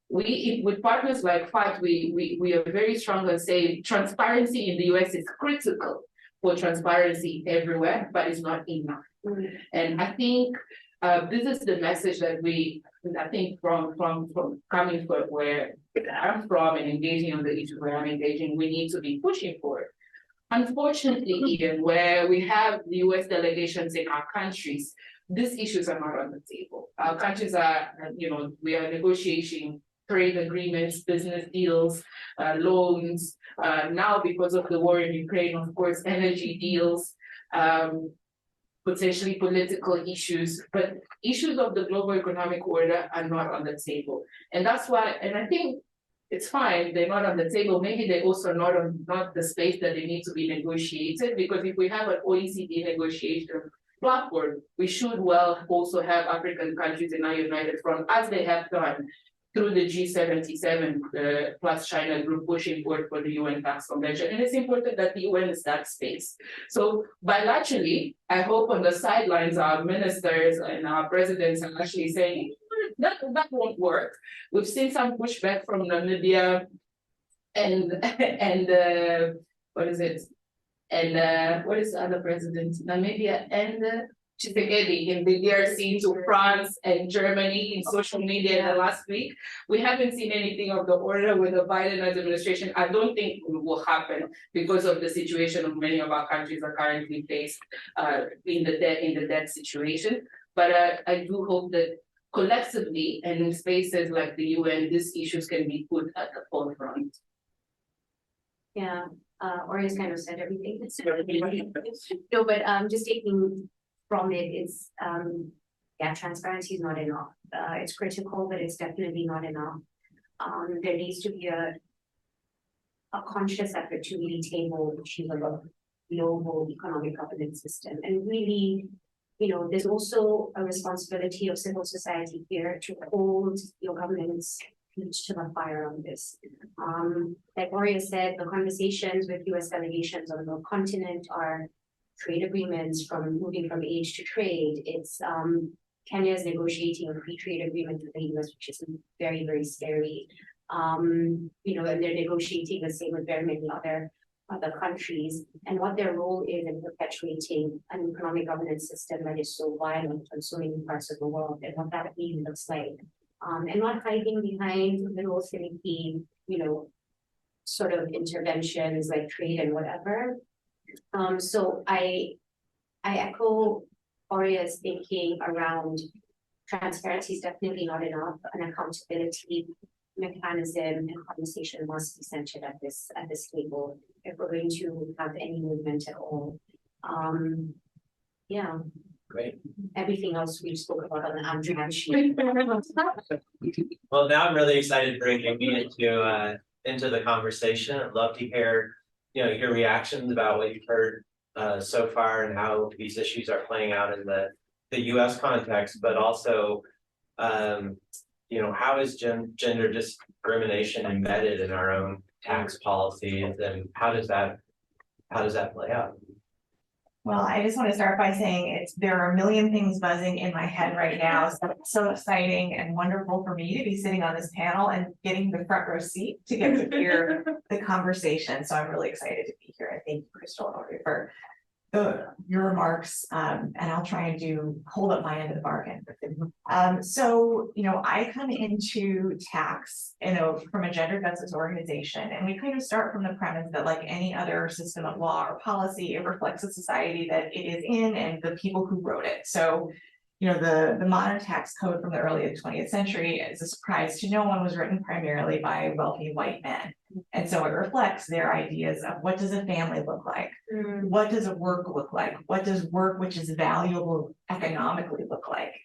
With partners like FAT, we are very strong on saying transparency in the US is critical for transparency everywhere, but it's not enough. And I think this is the message that I think from coming from where I'm from and engaging on the issue where I'm engaging, we need to be pushing for it. Unfortunately, even where we have the US delegations in our countries, these issues are not on the table. Our countries are, you know, we are negotiating trade agreements, business deals, loans. Now, because of the war in Ukraine, of course, energy deals, potentially political issues, but issues of the global economic order are not on the table. And that's why, and I think it's fine, they're not on the table. Maybe they're also not the space that they need to be negotiated, because if we have an OECD negotiation platform, we should well also have African countries in our united front, as they have done through the G77 plus China group pushing forward for the UN Tax Convention. And it's important that the UN is that space. So bilaterally, I hope on the sidelines, our ministers and our presidents are actually saying, that won't work. We've seen some pushback from Namibia and what is it? And what is the other president? Namibia and Tshisekedi in the DRC to France and Germany in social media in the last week. We haven't seen anything of the order with the Biden administration. I don't think it will happen because of the situation of many of our countries are currently faced in the debt situation. But I do hope that collectively and in spaces like the UN, these issues can be put at the forefront. Yeah, Oria's kind of said everything. No, but just taking from it is, yeah, transparency is not enough. It's critical, but it's definitely not enough. There needs to be a conscious effort to really table a global economic governance system. And really, you know, there's also a responsibility of civil society here to hold your government's feet to the fire on this. Like Oria said, the conversations with US delegations on the continent are trade agreements moving from aid to trade. It's Kenya is negotiating a free trade agreement with the US, which is very, very scary. You know, and they're negotiating the same with very many other countries, and what their role is in perpetuating an economic governance system that is so violent in so many parts of the world, and what that really looks like. And not hiding behind the most finicky, you know, sort of interventions like trade and whatever. So I echo Oria's thinking around transparency is definitely not enough, and accountability mechanism and conversation must be centered at this table if we're going to have any movement at all. Yeah. Great. Everything else we spoke about on the Amsterdam sheet. Well, now I'm really excited bringing me into the conversation. I'd love to hear, you know, your reactions about what you've heard so far and how these issues are playing out in the US context, but also you know, how is gender discrimination embedded in our own tax policies, and how does that play out? Well, I just want to start by saying there are a million things buzzing in my head right now. So it's so exciting and wonderful for me to be sitting on this panel and getting the front row seat to get to hear the conversation. So I'm really excited to be here. I thank you, Crystal and Ori, for your remarks, and I'll try and hold up my end of the bargain. So, you know, I come into tax, you know, from a gender justice organization, and we kind of start from the premise that, like any other system of law or policy, it reflects the society that it is in and the people who wrote it. So, you know, the modern tax code from the early 20th century, is a surprise to no one, was written primarily by wealthy white men. And so it reflects their ideas of what does a family look like? What does a work look like? What does work which is valuable economically look like?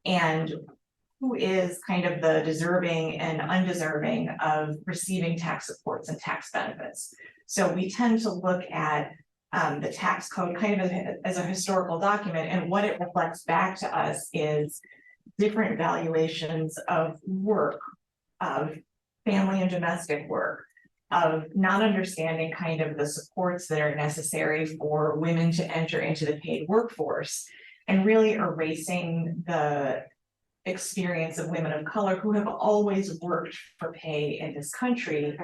And who is kind of the deserving and undeserving of receiving tax supports and tax benefits? So we tend to look at the tax code kind of as a historical document, and what it reflects back to us is different valuations of work, of family and domestic work, of not understanding kind of the supports that are necessary for women to enter into the paid workforce, and really erasing the experience of women of color who have always worked for pay in this country,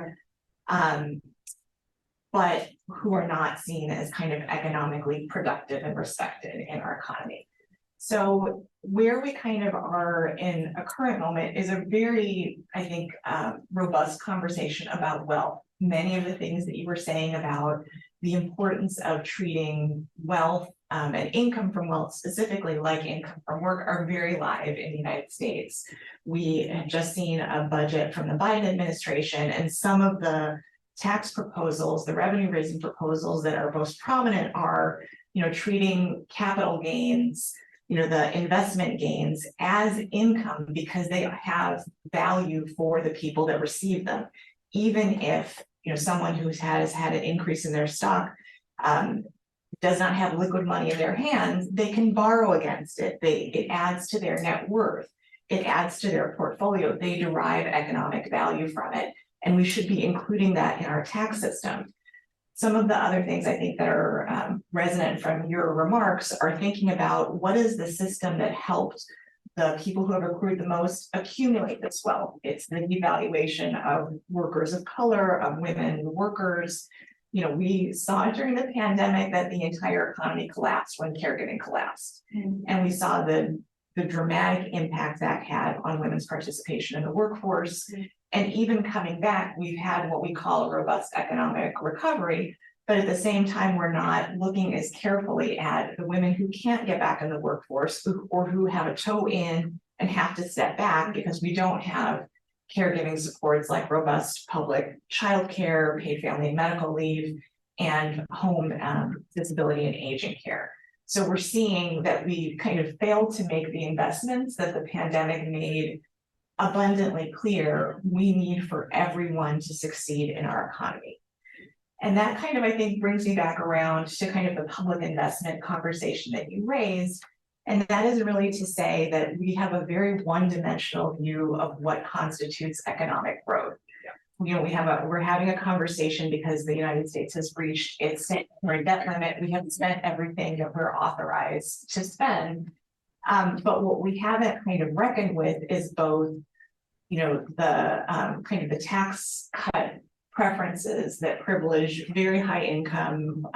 but who are not seen as kind of economically productive and respected in our economy. So where we kind of are in a current moment is a very, I think, robust conversation about wealth. Many of the things that you were saying about the importance of treating wealth and income from wealth, specifically like income from work, are very live in the United States. We have just seen a budget from the Biden administration, and some of the tax proposals, the revenue raising proposals that are most prominent are, you know, treating capital gains, you know, the investment gains as income because they have value for the people that receive them. Even if, you know, someone who has had an increase in their stock does not have liquid money in their hands, they can borrow against it. It adds to their net worth. It adds to their portfolio. They derive economic value from it. And we should be including that in our tax system. Some of the other things I think that are resonant from your remarks are thinking about what is the system that helped the people who have accrued the most accumulate this wealth. It's the devaluation of workers of color, of women workers. You know, we saw during the pandemic that the entire economy collapsed when caregiving collapsed. And we saw the dramatic impact that had on women's participation in the workforce. And even coming back, we've had what we call a robust economic recovery, but at the same time, we're not looking as carefully at the women who can't get back in the workforce or who have a toe in and have to step back because we don't have caregiving supports like robust public childcare, paid family and medical leave, and home disability and aging care. So we're seeing that we kind of failed to make the investments that the pandemic made abundantly clear we need for everyone to succeed in our economy. And that kind of, I think, brings me back around to kind of the public investment conversation that you raised. And that is really to say that we have a very one-dimensional view of what constitutes economic growth. You know, we're having a conversation because the United States has reached its statutory debt limit. We haven't spent everything that we're authorized to spend. But what we haven't kind of reckoned with is both, you know, the kind of the tax cut preferences that privilege very high income,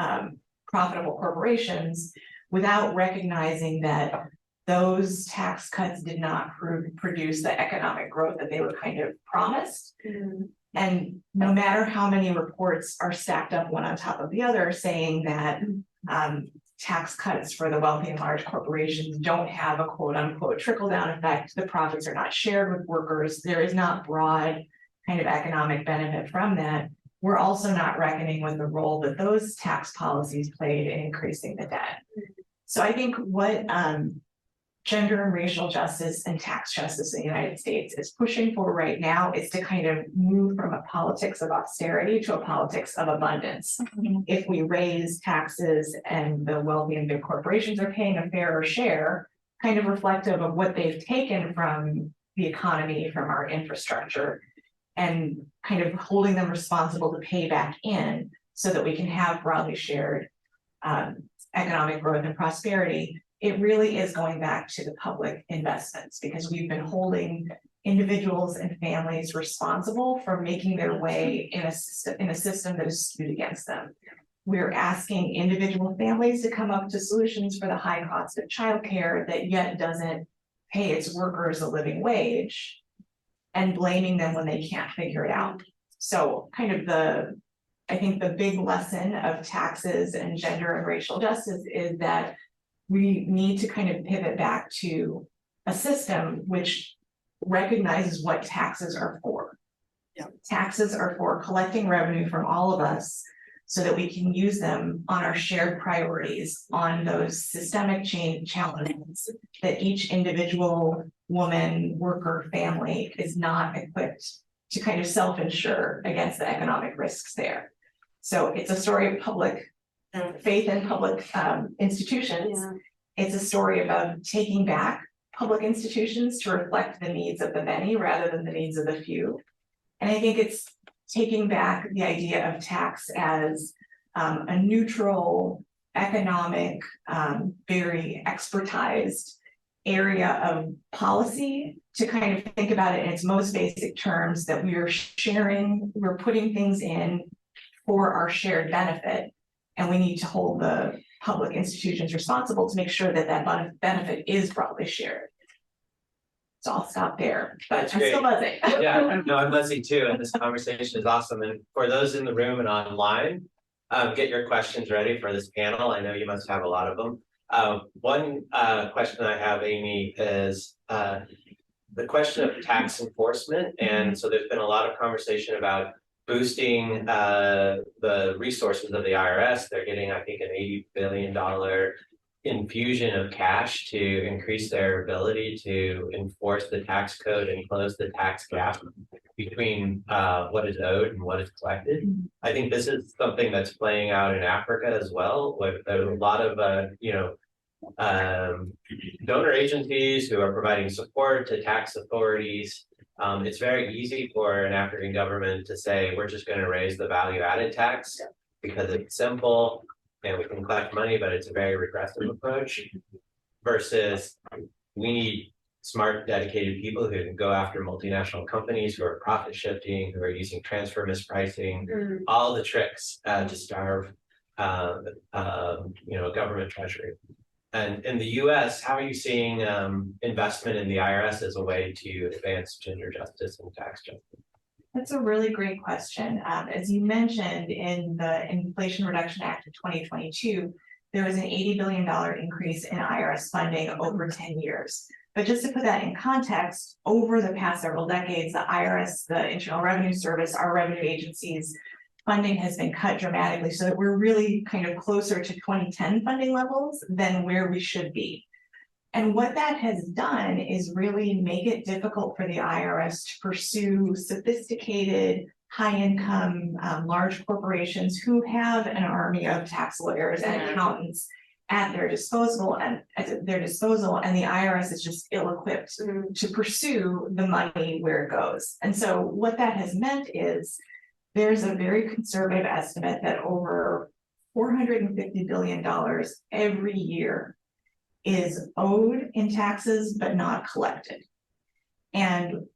profitable corporations without recognizing that those tax cuts did not produce the economic growth that they were kind of promised. And no matter how many reports are stacked up one on top of the other saying that tax cuts for the wealthy and large corporations don't have a quote unquote trickle down effect, the profits are not shared with workers, there is not broad kind of economic benefit from that, we're also not reckoning with the role that those tax policies played in increasing the debt. So I think what gender and racial justice and tax justice in the United States is pushing for right now is to kind of move from a politics of austerity to a politics of abundance. If we raise taxes and the wealthy and big corporations are paying a fairer share, kind of reflective of what they've taken from the economy, from our infrastructure, and kind of holding them responsible to pay back in so that we can have broadly shared economic growth and prosperity, it really is going back to the public investments, because we've been holding individuals and families responsible for making their way in a system that is skewed against them. We're asking individual families to come up to solutions for the high cost of childcare that yet doesn't pay its workers a living wage, and blaming them when they can't figure it out. So kind of I think the big lesson of taxes and gender and racial justice is that we need to kind of pivot back to a system which recognizes what taxes are for. Yeah. Taxes are for collecting revenue from all of us so that we can use them on our shared priorities, on those systemic change challenges that each individual woman, worker, family is not equipped to kind of self-insure against the economic risks there. So it's a story of public faith in public institutions. Yeah. It's a story about taking back public institutions to reflect the needs of the many rather than the needs of the few. And I think it's taking back the idea of tax as a neutral, economic, very expertized area of policy to kind of think about it in its most basic terms, that we are sharing, we're putting things in for our shared benefit. And we need to hold the public institutions responsible to make sure that that benefit is broadly shared. So I'll stop there, but I'm still buzzing. Yeah, no, I'm buzzing too, and this conversation is awesome. And for those in the room and online, get your questions ready for this panel. I know you must have a lot of them. One question I have, Amy, is the question of tax enforcement. And so there's been a lot of conversation about boosting the resources of the IRS. They're getting, I think, an $80 billion infusion of cash to increase their ability to enforce the tax code and close the tax gap between what is owed and what is collected. I think this is something that's playing out in Africa as well, with a lot of donor agencies who are providing support to tax authorities. It's very easy for an African government to say, we're just going to raise the value added tax because it's simple and we can collect money, but it's a very regressive approach, versus we need smart, dedicated people who can go after multinational companies who are profit shifting, who are using transfer mispricing, all the tricks to starve government treasury. And in the US, how are you seeing investment in the IRS as a way to advance gender justice and tax justice? That's a really great question. As you mentioned, in the Inflation Reduction Act of 2022, there was an $80 billion increase in IRS funding over 10 years. But just to put that in context, over the past several decades, the IRS, the Internal Revenue Service, our revenue agencies, funding has been cut dramatically, so that we're really kind of closer to 2010 funding levels than where we should be. And what that has done is really make it difficult for the IRS to pursue sophisticated, high-income, large corporations who have an army of tax lawyers and accountants at their disposal, and the IRS is just ill-equipped to pursue the money where it goes. And so what that has meant is there's a very conservative estimate that over $450 billion every year is owed in taxes but not collected. And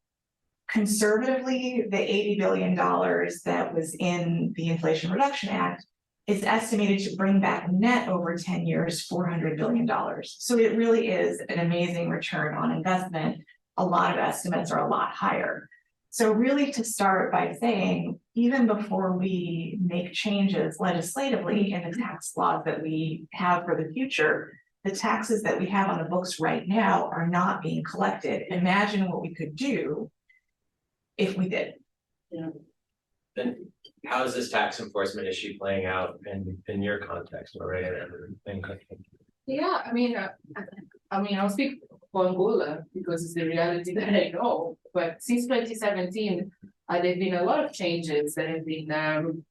conservatively, the $80 billion that was in the Inflation Reduction Act is estimated to bring back net over 10 years, $400 billion. So it really is an amazing return on investment. A lot of estimates are a lot higher. So really to start by saying, even before we make changes legislatively in the tax laws that we have for the future, the taxes that we have on the books right now are not being collected. Imagine what we could do if we did. Then how is this tax enforcement issue playing out in your context, Maria? Yeah, I'll speak for Angola because it's the reality that I know. But since 2017, there have been a lot of changes that have been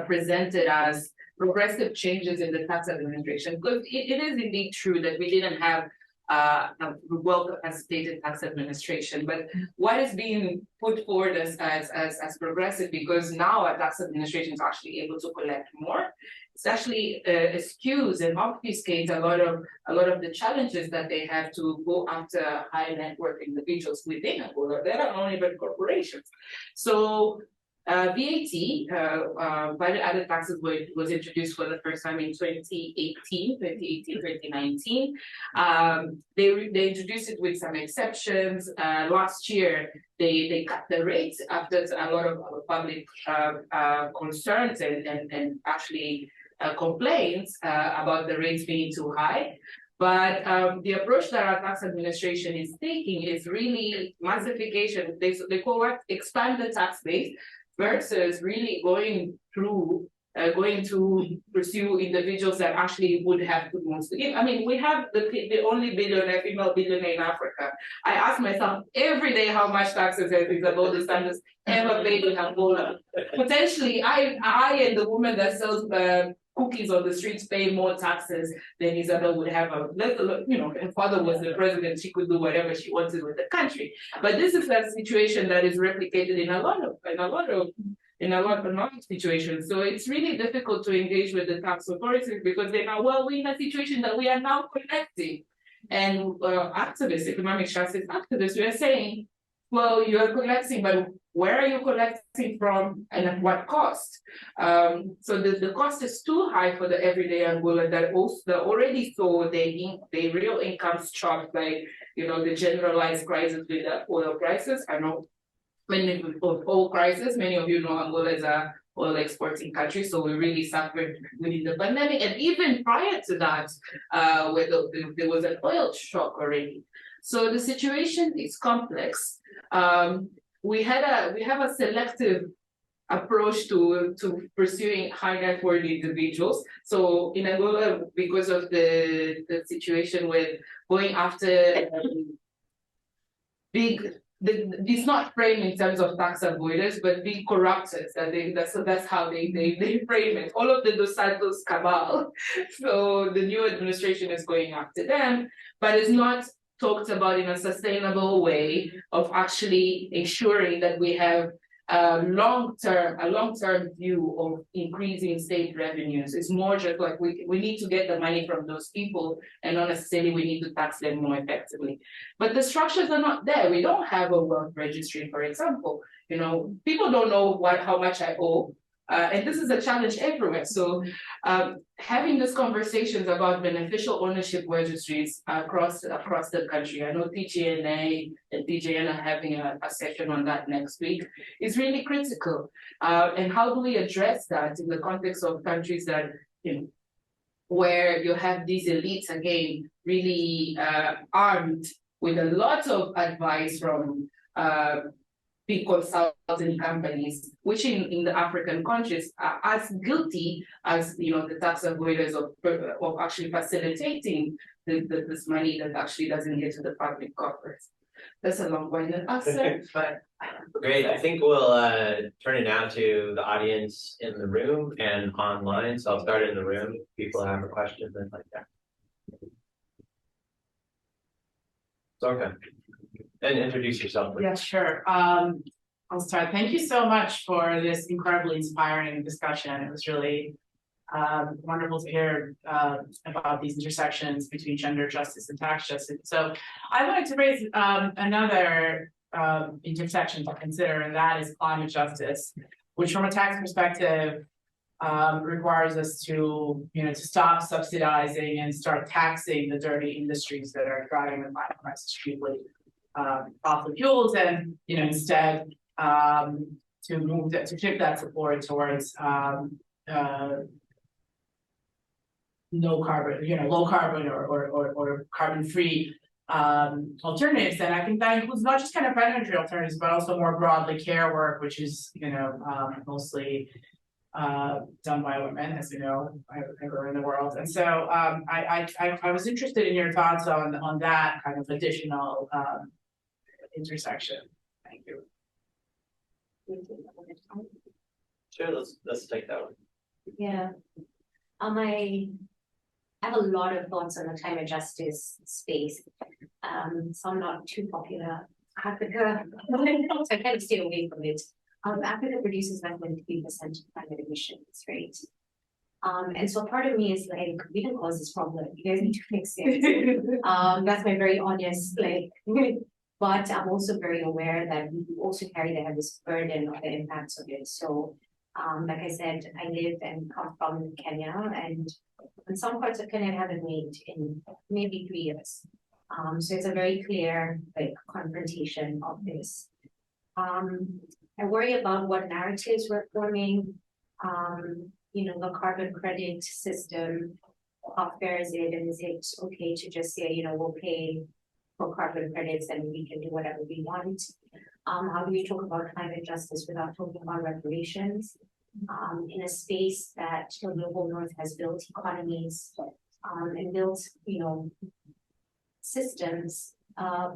presented as progressive changes in the tax administration. Because it is indeed true that we didn't have a well-capacitated tax administration, but what is being put forward as progressive, because now our tax administration is actually able to collect more, it's actually excuse and obfuscate a lot of the challenges that they have to go after high net worth individuals within Angola. They are only but corporations. So VAT, value-added taxes, was introduced for the first time in 2018, 2019. They introduced it with some exceptions. Last year, they cut the rates after a lot of public concerns and actually complaints about the rates being too high. But the approach that our tax administration is taking is really massification. They call it expand the tax base, versus really going to pursue individuals that actually would have good ones to give. I mean, we have the only female billionaire in Africa. I ask myself every day how much taxes Isabel dos Santos ever paid in Angola. Potentially, I and the woman that sells cookies on the streets pay more taxes than Isabel would have. Her father was the president; she could do whatever she wanted with the country. But this is a situation that is replicated in a lot of situations. So it's really difficult to engage with the tax authorities because they know, well, we're in a situation that we are now collecting. And activists, economic justice activists, we are saying, well, you are collecting, but where are you collecting from and at what cost? So the cost is too high for the everyday Angola that also already saw their real incomes chopped by, the generalized crisis with the oil prices. I know many of oil crisis, many of you know Angola is a oil exporting country, so we really suffered within the pandemic. And even prior to that, where there was an oil shock already. So the situation is complex. We have a selective approach to pursuing high net worth individuals. So in Angola, because of the situation with going after it's not framed in terms of tax avoiders, but big corruptors. That's how they frame it. All of the Dos Santos cabal. So the new administration is going after them, but it's not talked about in a sustainable way of actually ensuring that we have a long-term view of increasing state revenues. It's more just like we need to get the money from those people and not necessarily we need to tax them more effectively. But the structures are not there. We don't have a wealth registry, for example. People don't know how much I owe. And this is a challenge everywhere. So having these conversations about beneficial ownership registries across the country, I know TGNA and DJN are having a session on that next week, is really critical. And how do we address that in the context of countries that, where you have these elites, again, really armed with a lot of advice from big consulting companies, which in the African countries are as guilty as the tax avoiders of actually facilitating this money that actually doesn't get to the public coffers. That's a long-winded answer, but great. I think we'll turn it now to the audience in the room and online. So I'll start in the room. People have a question, things like that. It's okay. And introduce yourself, please. Yeah, sure. I'll start. Thank you so much for this incredibly inspiring discussion. It was really Wonderful to hear about these intersections between gender justice and tax justice. So I wanted to raise another intersection to consider, and that is climate justice, which from a tax perspective requires us to, to stop subsidizing and start taxing the dirty industries that are driving the climate crisis, chiefly fossil fuels, and instead to shift that support towards no carbon, low carbon or carbon free alternatives. And I think that includes not just kind of predatory alternatives, but also more broadly care work, which is mostly done by women, as everywhere in the world. And so I was interested in your thoughts on that kind of additional intersection. Thank you. Sure, let's take that one. Yeah. I have a lot of thoughts on the climate justice space. Some not too popular. Africa, so I kind of stay away from it. Africa produces less than 3% of climate emissions, right? And so part of me is like, we didn't cause this problem. You guys need to fix it. That's my very honest, but I'm also very aware that we also carry the heaviest burden of the impacts of it. So, like I said, I live and come from Kenya, and in some parts of Kenya I haven't made in maybe 3 years. So it's a very clear confrontation of this. I worry about what narratives we're forming. The carbon credit system, how fair is it, and is it okay to just say, we'll pay for carbon credits and we can do whatever we want? How do we talk about climate justice without talking about reparations? In a space that the global north has built economies and built, systems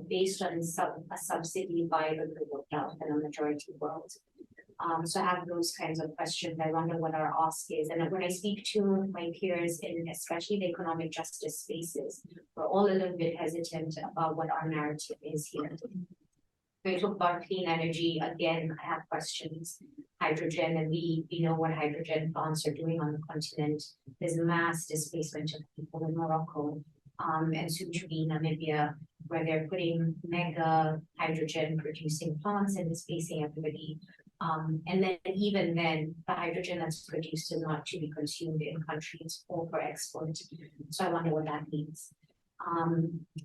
based on a subsidy by the global south and a majority world. So I have those kinds of questions. I wonder what our ask is. And when I speak to my peers in especially the economic justice spaces, we're all a little bit hesitant about what our narrative is here. When we talk about clean energy, again, I have questions. Hydrogen, and we know what hydrogen plants are doing on the continent. There's mass displacement of people in Morocco and soon to be Namibia, where they're putting mega hydrogen producing plants and displacing everybody. And then even then, the hydrogen that's produced is not to be consumed in countries or for export. So I wonder what that means.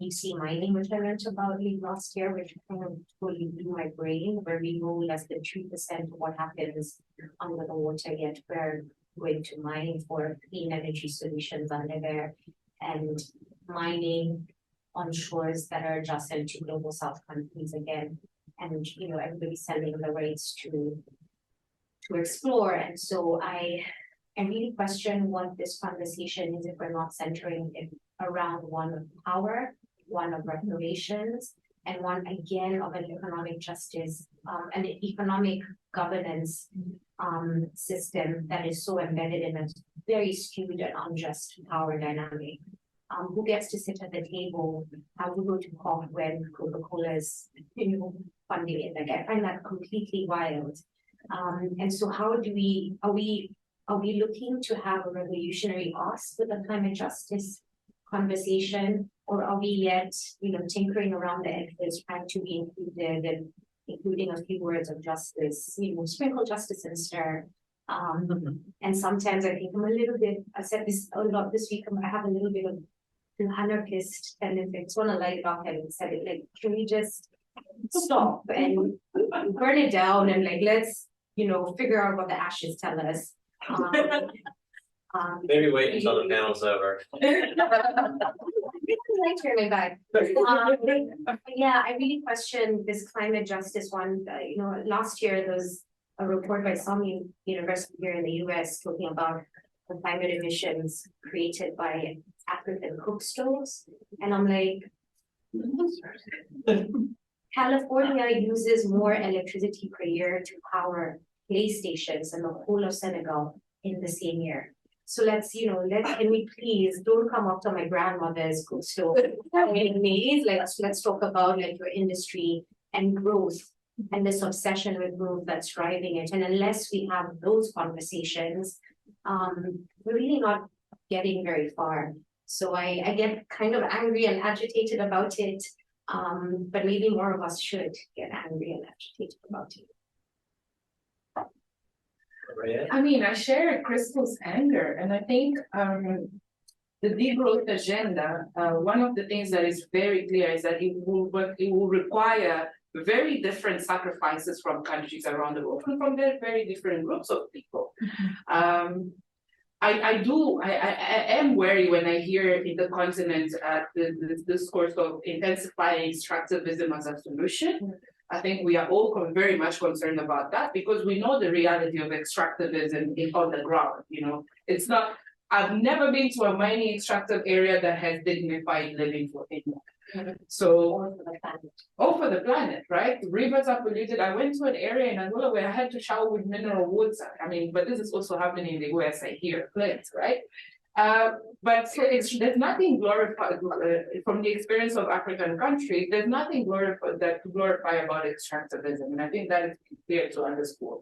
You see mining, which I learned about last year, which kind of totally blew my brain, where we know less than 2% of what happens under the water, yet we're going to mining for clean energy solutions under there, and mining on shores that are adjacent to global south countries again. And everybody's selling the rights to explore. And so I really question what this conversation is if we're not centering it around one of power, one of reparations, and one again of an economic justice, and an economic governance system that is so embedded in a very skewed and unjust power dynamic. Who gets to sit at the table? How do we go to COP when Coca-Cola's funding it? I find that completely wild. And so how do are we looking to have a revolutionary ask with the climate justice conversation, or are we yet, tinkering around the edges, trying to be included and including a few words of justice, sprinkle justice and stir. And sometimes I think I'm a little bit, I said this a lot this week, I have a little bit of the anarchist tendencies. Want to light it off and said it, can we just stop and burn it down and let's, figure out what the ashes tell us. Maybe wait until the panel's over. I turn my back. Yeah, I really question this climate justice one. Last year there was a report by some university here in the US talking about the climate emissions created by African cook stoves. And I'm like, California uses more electricity per year to power PlayStations than the whole of Senegal in the same year. So can we please don't come up to my grandmother's cook stove. Let's talk about your industry and growth and this obsession with growth that's driving it. And unless we have those conversations, we're really not getting very far. So I get kind of angry and agitated about it. But maybe more of us should get angry and agitated about it. Maria? I mean, I share Crystal's anger, and I think the degrowth agenda, one of the things that is very clear is that it will require very different sacrifices from countries around the world and from very different groups of people. I am wary when I hear in the continent the discourse of intensifying extractivism as a solution. I think we are all very much concerned about that because we know the reality of extractivism on the ground. You know, it's not. I've never been to a mining extractive area that has dignified living for anyone. So, all for the planet, right? The rivers are polluted. I went to an area in Angola where I had to shower with mineral water. I mean, but this is also happening in the US, I hear, right? But so there's nothing glorified from the experience of African countries. There's nothing glorify about extractivism, and I think that is clear to underscore.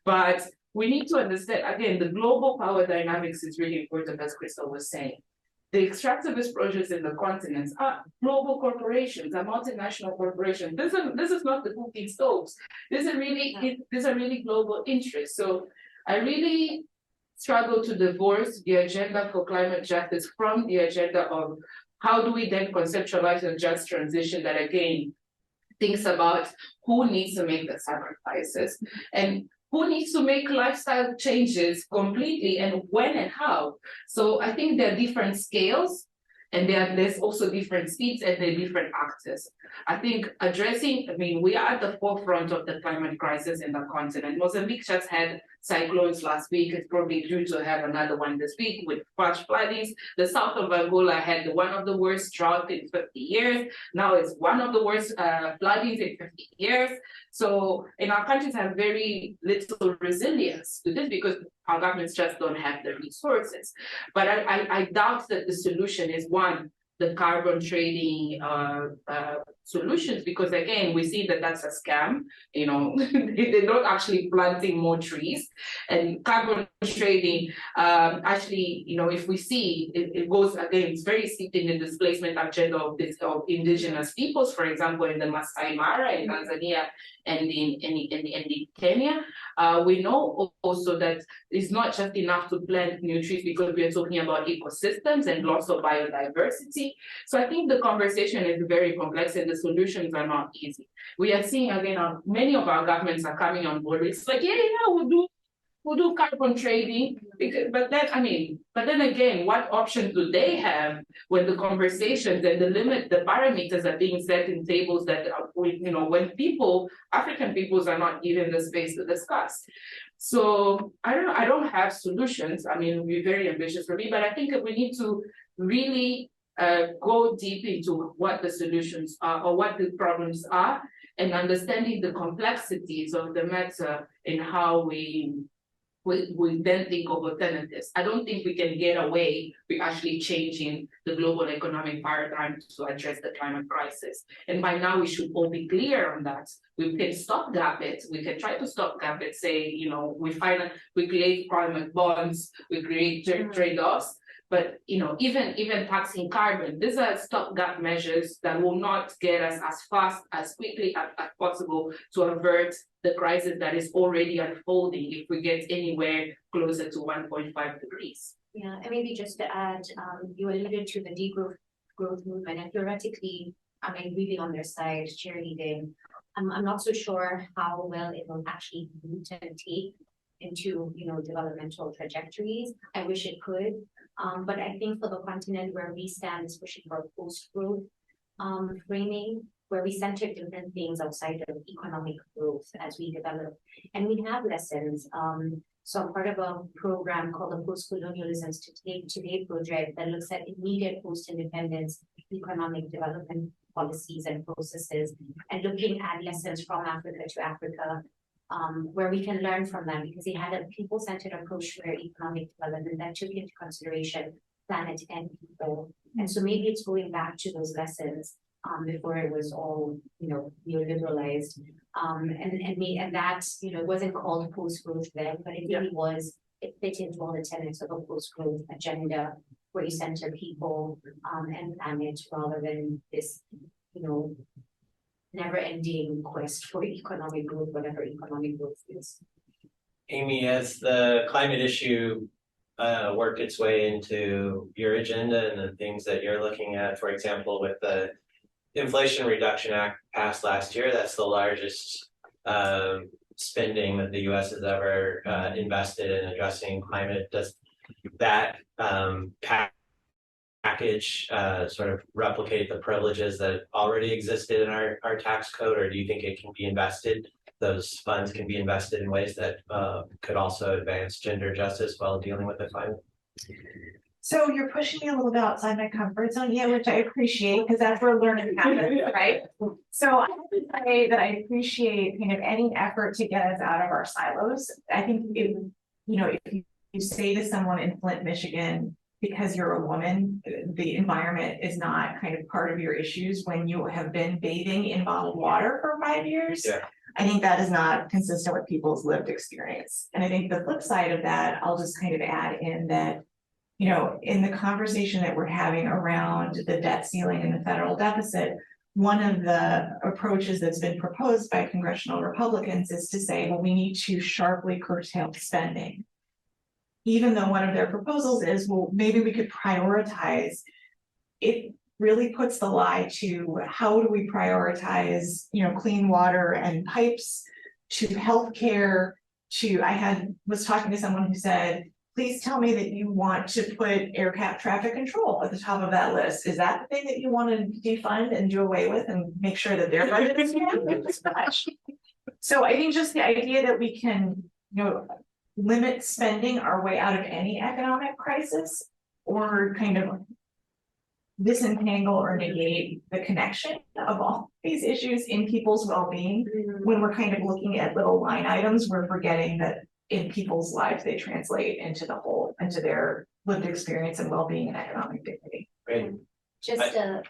But we need to understand again the global power dynamics is really important, as Crystal was saying. The extractivist projects in the continents are global corporations, are multinational corporations. This is not the cooking stoves. These are really global interests. So I really struggle to divorce the agenda for climate justice from the agenda of how do we then conceptualize a just transition that again thinks about who needs to make the sacrifices and who needs to make lifestyle changes completely and when and how. So I think there are different scales and there's also different speeds and there are different actors. I think we are at the forefront of the climate crisis in the continent. Mozambique just had cyclones last week. It's probably due to have another one this week with flash floodings. The south of Angola had one of the worst droughts in 50 years. Now it's one of the worst floodings in 50 years. So, and our countries have very little resilience to this because our governments just don't have the resources. But I doubt that the solution is one, the carbon trading solutions, because again, we see that that's a scam. You know, they're not actually planting more trees. And carbon trading, actually, you know, if we see, it goes again, it's very steeped in the displacement agenda of indigenous peoples, for example, in the Masai Mara in Tanzania and in Kenya. We know also that it's not just enough to plant new trees because we are talking about ecosystems and loss of biodiversity. So I think the conversation is very complex and the solutions are not easy. We are seeing again, many of our governments are coming on board. It's like, yeah, we'll do carbon trading, but then again, what options do they have when the conversations and the parameters are being set in tables that, when African peoples are not given the space to discuss. So I don't have solutions. I mean, we're very ambitious for me, but I think that we need to really go deep into what the solutions are or what the problems are and understanding the complexities of the matter and how we then think of alternatives. I don't think we can get away with actually changing the global economic paradigm to address the climate crisis. And by now we should all be clear on that. We can stopgap it. We can try to stopgap it, say, we create climate bonds, we create trade-offs. But even taxing carbon, these are stopgap measures that will not get us as fast, as quickly as possible to avert the crisis that is already unfolding if we get anywhere closer to 1.5 degrees. Yeah, and maybe just to add, you alluded to the degrowth movement, and theoretically, I'm really on their side, cheerleading. I'm not so sure how well it will actually root and take into developmental trajectories. I wish it could. But I think for the continent where we stand is pushing for post-growth framing, where we center different things outside of economic growth as we develop. And we have lessons. So I'm part of a program called the Post-Colonialisms Today project that looks at immediate post-independence economic development policies and processes, and looking at lessons from Africa to Africa, where we can learn from them, because they had a people-centered approach to their economic development that took into consideration planet and people. And so maybe it's going back to those lessons before it was all, neoliberalized. And that, it wasn't called post-growth then, but it really was it fits into all the tenets of a post-growth agenda where you center people and planet rather than this, never-ending quest for economic growth, whatever economic growth is. Amy, as the climate issue worked its way into your agenda and the things that you're looking at, for example, with the Inflation Reduction Act passed last year, that's the largest spending that the US has ever invested in addressing climate. Does that package sort of replicate the privileges that already existed in our tax code, or do you think it can be invested? Those funds can be invested in ways that could also advance gender justice while dealing with the climate? So you're pushing me a little bit outside my comfort zone, yeah, which I appreciate because that's where learning happens, right? So I would say that I appreciate kind of any effort to get us out of our silos. I think if you say to someone in Flint, Michigan, because you're a woman, the environment is not kind of part of your issues when you have been bathing in bottled water for 5 years. Yeah. I think that is not consistent with people's lived experience. And I think the flip side of that, I'll just kind of add in that, in the conversation that we're having around the debt ceiling and the federal deficit, one of the approaches that's been proposed by congressional Republicans is to say, well, we need to sharply curtail spending. Even though one of their proposals is, well, maybe we could prioritize. It really puts the lie to how do we prioritize, clean water and pipes, to healthcare, was talking to someone who said, please tell me that you want to put air traffic control at the top of that list. Is that the thing that you want to defund and do away with and make sure that their budget is much? So I think just the idea that we can, limit spending our way out of any economic crisis, or kind of disentangle or negate the connection of all these issues in people's well-being. When we're kind of looking at little line items, we're forgetting that in people's lives, they translate into the whole, into their lived experience and well-being and economic dignity. Great. Just a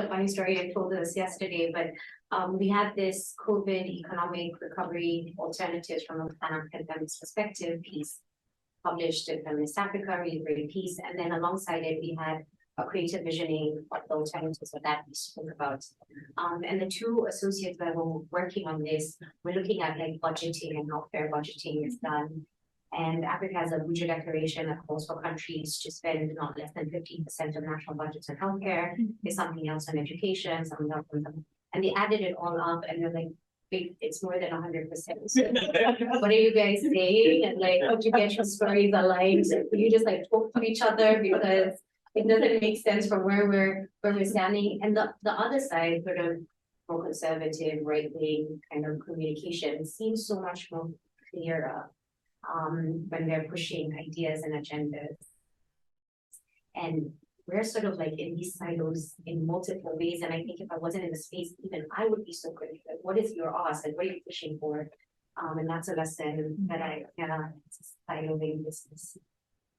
funny story. I told this yesterday, but we had this COVID economic recovery alternatives from a pandemic's perspective piece published in Feminist Africa, really great piece. And then alongside it, we had a creative visioning of the alternatives that we spoke about. And the two associates that were working on this, we're looking at like budgeting and how fair budgeting is done. And Africa has a Abuja declaration that calls for countries to spend not less than 15% of national budgets on healthcare. There's something else on education, something else on them. And they added it all up and they're like, it's more than 100%. So what are you guys saying? And like, how do you get your stories aligned? You just like talk to each other because it doesn't make sense from where we're standing. And the other side, sort of more conservative, right-wing kind of communication seems so much more clearer when they're pushing ideas and agendas. And we're sort of like in these silos in multiple ways. And I think if I wasn't in the space, even I would be so critical. Like, what is your ask? Like, what are you pushing for? And that's a lesson that it's siloing business.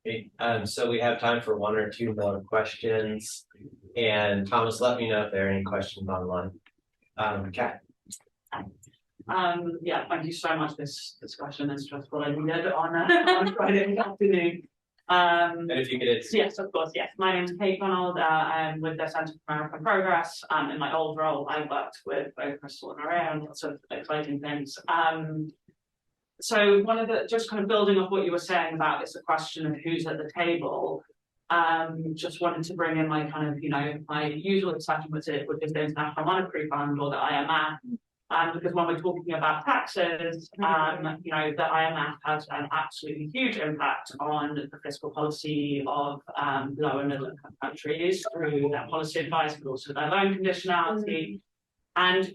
Great. So we have time for one or two more questions. And Thomas, let me know if there are any questions online. Kat. Yeah, thank you so much. This discussion is just what I needed on Friday afternoon. And if you could, yes, of course, yes. My name is Kate Donald. I'm with the Center for American Progress. In my old role, I worked with both Crystal and Maria on lots of exciting things. So one of the, just kind of building off what you were saying about it's a question of who's at the table. Just wanted to bring in my kind of, my usual excitement with the International Monetary Fund or the IMF. Because when we're talking about taxes, the IMF has an absolutely huge impact on the fiscal policy of low and middle income countries through their policy advice, but also their loan conditionality. And,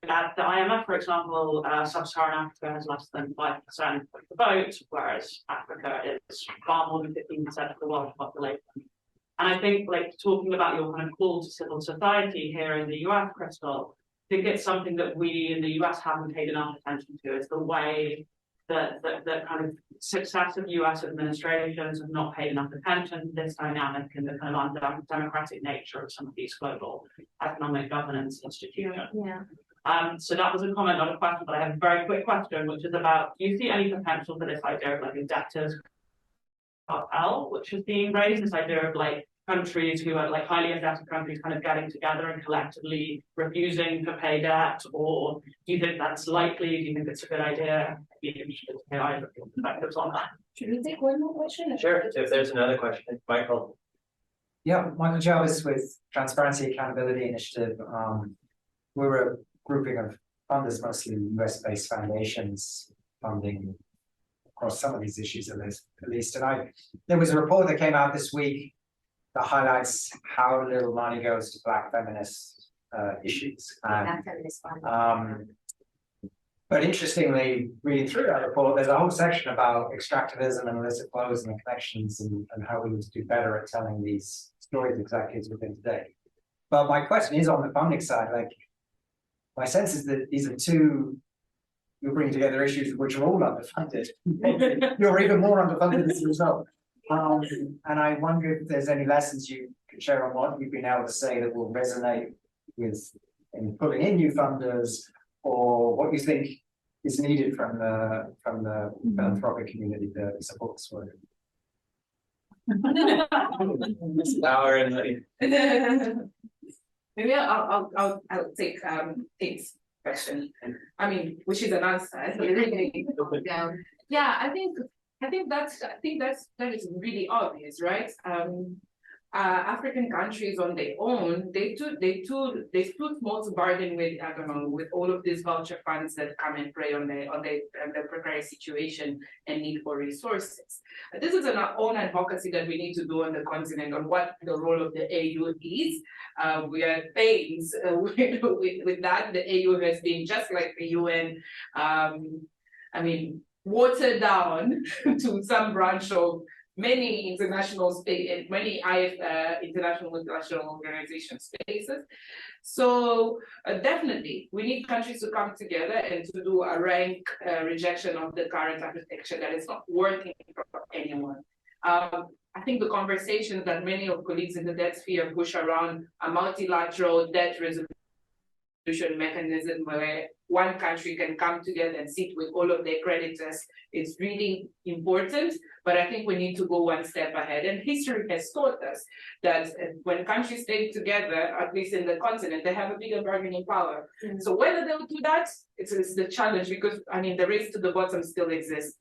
at the IMF, for example, sub-Saharan Africa has less than 5% of the vote, whereas Africa is far more than 15% of the world population. And I think, like, talking about your kind of call to civil society here in the US, Crystal, I think it's something that we in the US haven't paid enough attention to, is the way that kind of successive US administrations have not paid enough attention to this dynamic and the kind of undemocratic nature of some of these global economic governance institutions. Yeah. So that was a comment, not a question, but I have a very quick question, which is about, do you see any potential for this idea of like a debtors cartel, which is being raised, this idea of like countries who are like highly indebted countries kind of getting together and collectively refusing to pay debt, or do you think that's likely? Do you think it's a good idea? I'd be interested to hear either of your perspectives on that. Should we take one more question? Sure, if there's another question, Michael. Yeah, Michael Jarvis with Transparency Accountability Initiative. We're a grouping of funders, mostly US-based foundations, funding across some of these issues at least. And there was a report that came out this week that highlights how little money goes to Black feminist issues. Black feminist fund. But interestingly, reading through that report, there's a whole section about extractivism and illicit flows and the connections and how we need to do better at telling these stories exactly as we've been today. But my question is on the funding side, like, my sense is that these are you're bringing together issues which are all underfunded. You're even more underfunded as a result. And I wonder if there's any lessons you could share on what you've been able to say that will resonate with in pulling in new funders, or what you think is needed from the philanthropic community to support this work. Maybe I'll take Kate's question. I mean, which is an answer. Yeah, I think that is really obvious, right? African countries on their own, they stood small to bargain with, I don't know, with all of these vulture funds that come and prey on their precarious situation and need for resources. This is an own advocacy that we need to do on the continent on what the role of the AU is. We are pains with that. The AU has been just like the UN. I mean, watered down to some branch of many international space, many international multinational organization spaces. So definitely, we need countries to come together and to do a rank rejection of the current architecture that is not working for anyone. I think the conversations that many of colleagues in the debt sphere push around a multilateral debt resolution mechanism where one country can come together and sit with all of their creditors is really important, but I think we need to go one step ahead. And history has taught us that when countries stay together, at least in the continent, they have a bigger bargaining power. Mm-hmm. So whether they'll do that, it's the challenge, because I mean, the race to the bottom still exists.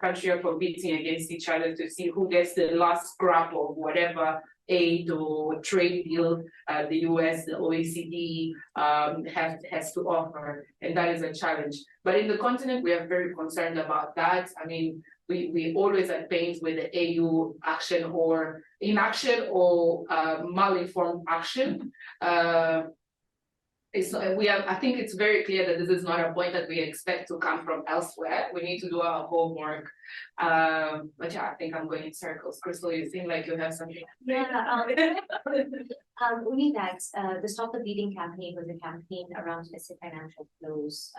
Countries are competing against each other to see who gets the last scrap of whatever aid or trade deal the US, the OECD has to offer, and that is a challenge. But in the continent, we are very concerned about that. I mean, we always at pains with the AU action or inaction or malinformed action. I think it's very clear that this is not a point that we expect to come from elsewhere. We need to do our homework. But yeah, I think I'm going in circles. Crystal, you seem like you have something. Yeah, only that the Stop the Bleeding campaign was a campaign around illicit financial flows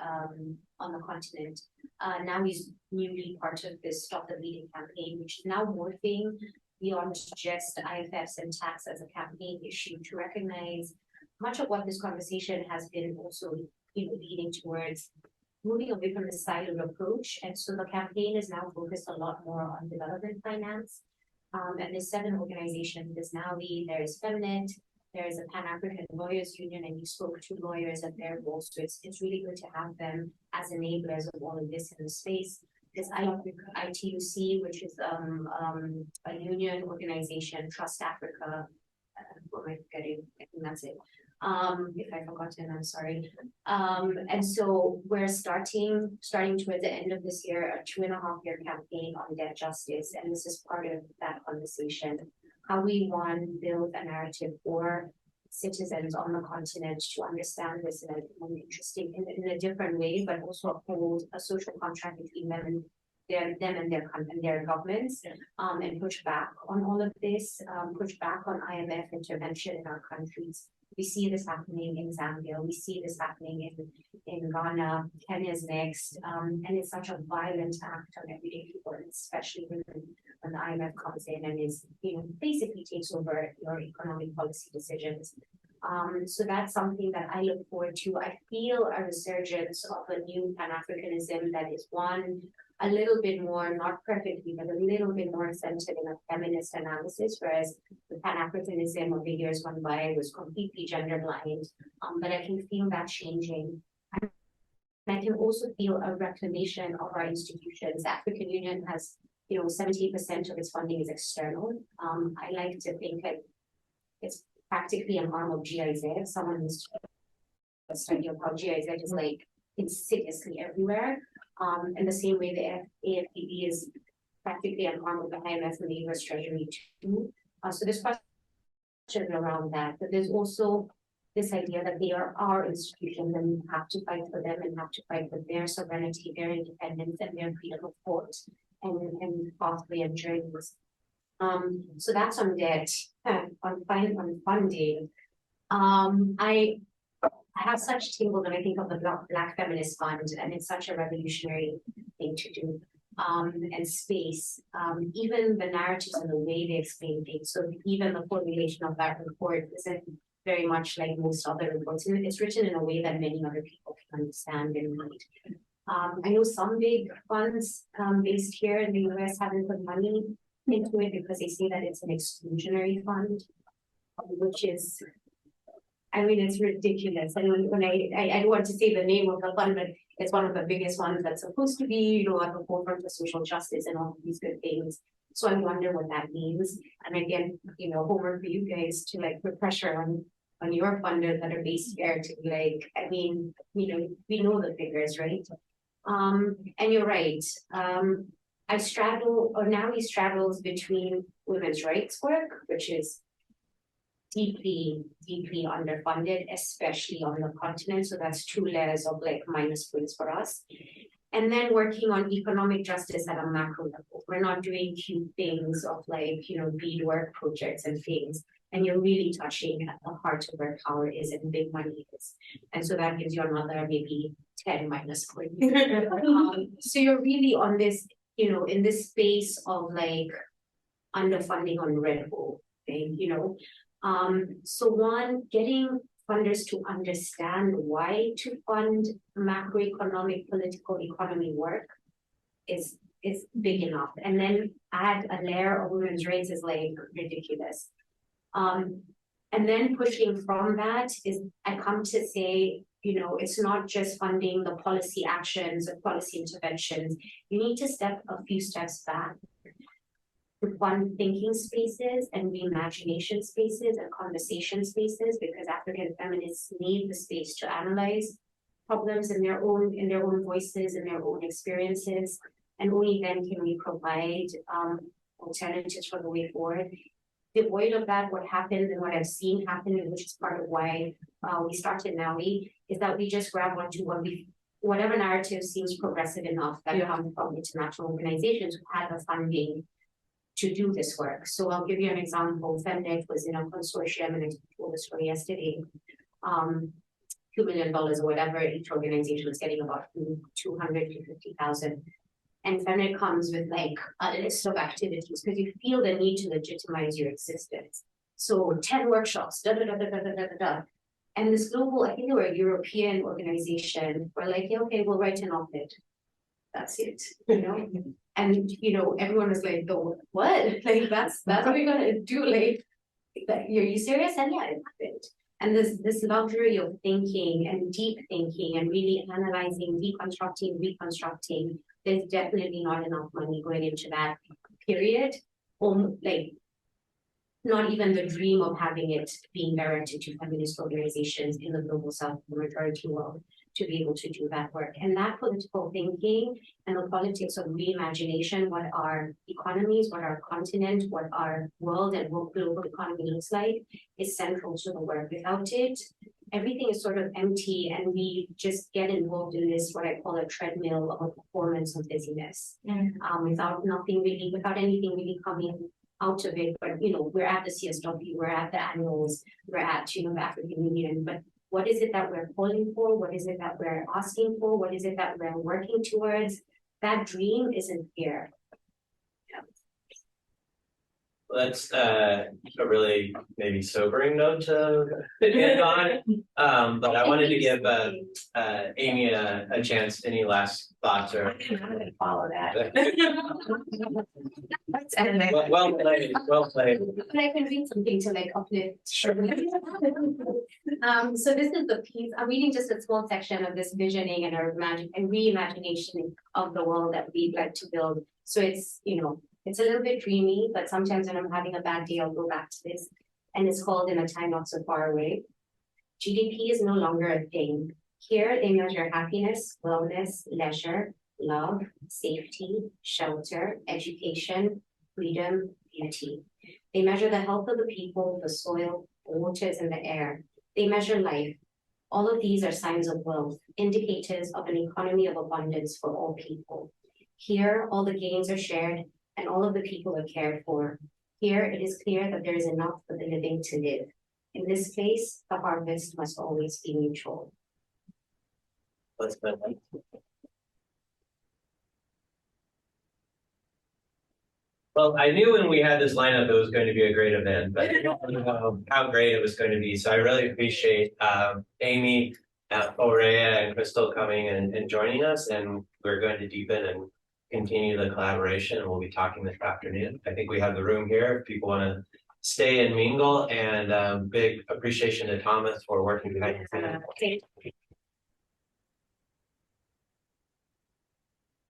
on the continent. Now he's newly part of this Stop the Bleeding campaign, which is now morphing beyond just IFFs and tax as a campaign issue to recognize much of what this conversation has been also leading towards moving away from the siloed approach. And so the campaign is now focused a lot more on development finance. And there's 7 organizations. There's Nawi, there's Feminine, there's a Pan-African Lawyers Union, and you spoke to lawyers at their roles. So it's really good to have them as enablers of all of this in the space. There's ITUC, which is a union organization, Trust Africa. What am I forgetting? I think that's it. If I've forgotten, I'm sorry. And so we're starting towards the end of this year, a 2.5-year campaign on debt justice. And this is part of that conversation. How we want to build a narrative for citizens on the continent to understand this in in a different way, but also uphold a social contract between them and their governments, and push back on all of this, push back on IMF intervention in our countries. We see this happening in Zambia, we see this happening in Ghana, Kenya's next, and it's such a violent act on everyday people, especially when the IMF comes in and is, basically takes over your economic policy decisions. So that's something that I look forward to. I feel a resurgence of a new Pan-Africanism that is one a little bit more, not perfectly, but a little bit more centered in a feminist analysis, whereas the Pan-Africanism of the years gone by was completely gender blind. But I can feel that changing. And I can also feel a reclamation of our institutions. The African Union has, 70% of its funding is external. I like to think that it's practically an arm of GIZ. Someone needs to study of how GIZ is like insidiously everywhere. In the same way the AFPB is practically an arm of the IMF and the US Treasury too. So there's question around that, but there's also this idea that they are our institutions and we have to fight for them and have to fight for their sovereignty, their independence, and their freedom of thought and pathway and journeys. So that's on debt. On funding. I have such tables when I think of the Black Feminist Fund, and it's such a revolutionary thing to do. And space, even the narratives and the way they explain things. So even the formulation of that report isn't very much like most other reports. And it's written in a way that many other people can understand and read. I know some big funds based here in the US haven't put money into it because they say that it's an exclusionary fund, which is, I mean, it's ridiculous. And when I don't want to say the name of the fund, but it's one of the biggest ones that's supposed to be, at the forefront of social justice and all of these good things. So I wonder what that means. And again, homework for you guys to like put pressure on your funders that are based here to be like, I mean, we know the figures, right? And you're right. Nawi straddles between women's rights work, which is deeply underfunded, especially on the continent. So that's 2 layers of like minus points for us. And then working on economic justice at a macro level. We're not doing cute things of like, beadwork projects and things. And you're really touching at the heart of where power is and big money is. And so that gives you another maybe 10 minus points. So you're really on this, in this space of like underfunding on red hole thing, So one, getting funders to understand why to fund macroeconomic political economy work is big enough. And then add a layer of women's rights is like ridiculous. And then pushing from that is, I come to say, it's not just funding the policy actions or policy interventions. You need to step a few steps back to fund thinking spaces and reimagination spaces and conversation spaces, because African feminists need the space to analyze problems in their own voices and their own experiences. And only then can we provide alternatives for the way forward. Devoid of that, what happens and what I've seen happen, which is part of why we started Nawi, is that we just grab onto whatever narrative seems progressive enough that come from international organizations who have the funding to do this work. So I'll give you an example. FemNet was in a consortium, and I told the story yesterday. $2 million or whatever, each organization was getting about 200 to 50,000. And FemNet comes with like a list of activities because you feel the need to legitimize your existence. So 10 workshops, And this global, I think they were a European organization, were like, yeah, okay, we'll write an op-ed. That's it, And everyone was like, "Oh, what? Like that's what we're gonna do? Like, are you serious?" And yeah, it happened. And this luxury of thinking and deep thinking and really analyzing, deconstructing, reconstructing. There's definitely not enough money going into that period. Like, not even the dream of having it being directed to feminist organizations in the global south, the majority world, to be able to do that work. And that political thinking and the politics of reimagination, what our economies, what our continent, what our world and what global economy looks like, is central to the work. Without it, everything is sort of empty, and we just get involved in this, what I call a treadmill of performance of busyness, without anything really coming out of it. But we're at the CSW, we're at the annuals, we're at the African Union, but what is it that we're calling for? What is it that we're asking for? What is it that we're working towards? That dream isn't here. Let's a really maybe sobering note to end on. But I wanted to give Amy a chance. Any last thoughts or? I'm not gonna follow that. Well played, well played. But I can read something to like uplift. Sure. So this is the piece, I'm reading just a small section of this visioning and our reimagination of the world that we'd like to build. So it's, you know, it's a little bit dreamy, but sometimes when I'm having a bad day, I'll go back to this. And it's called In a Time Not So Far Away. GDP is no longer a thing. Here they measure happiness, wellness, leisure, love, safety, shelter, education, freedom, beauty. They measure the health of the people, the soil, the waters, and the air. They measure life. All of these are signs of wealth, indicators of an economy of abundance for all people. Here, all the gains are shared and all of the people are cared for. Here, it is clear that there is enough for the living to live. In this place, the harvest must always be mutual. Well, I knew when we had this lineup, it was going to be a great event, but I don't know how great it was going to be. So I really appreciate Amy, Aurea, and Crystal coming and joining us. And we're going to deepen and continue the collaboration. And we'll be talking this afternoon. I think we have the room here if people want to stay and mingle. And big appreciation to Thomas for working behind the scenes. Thank you.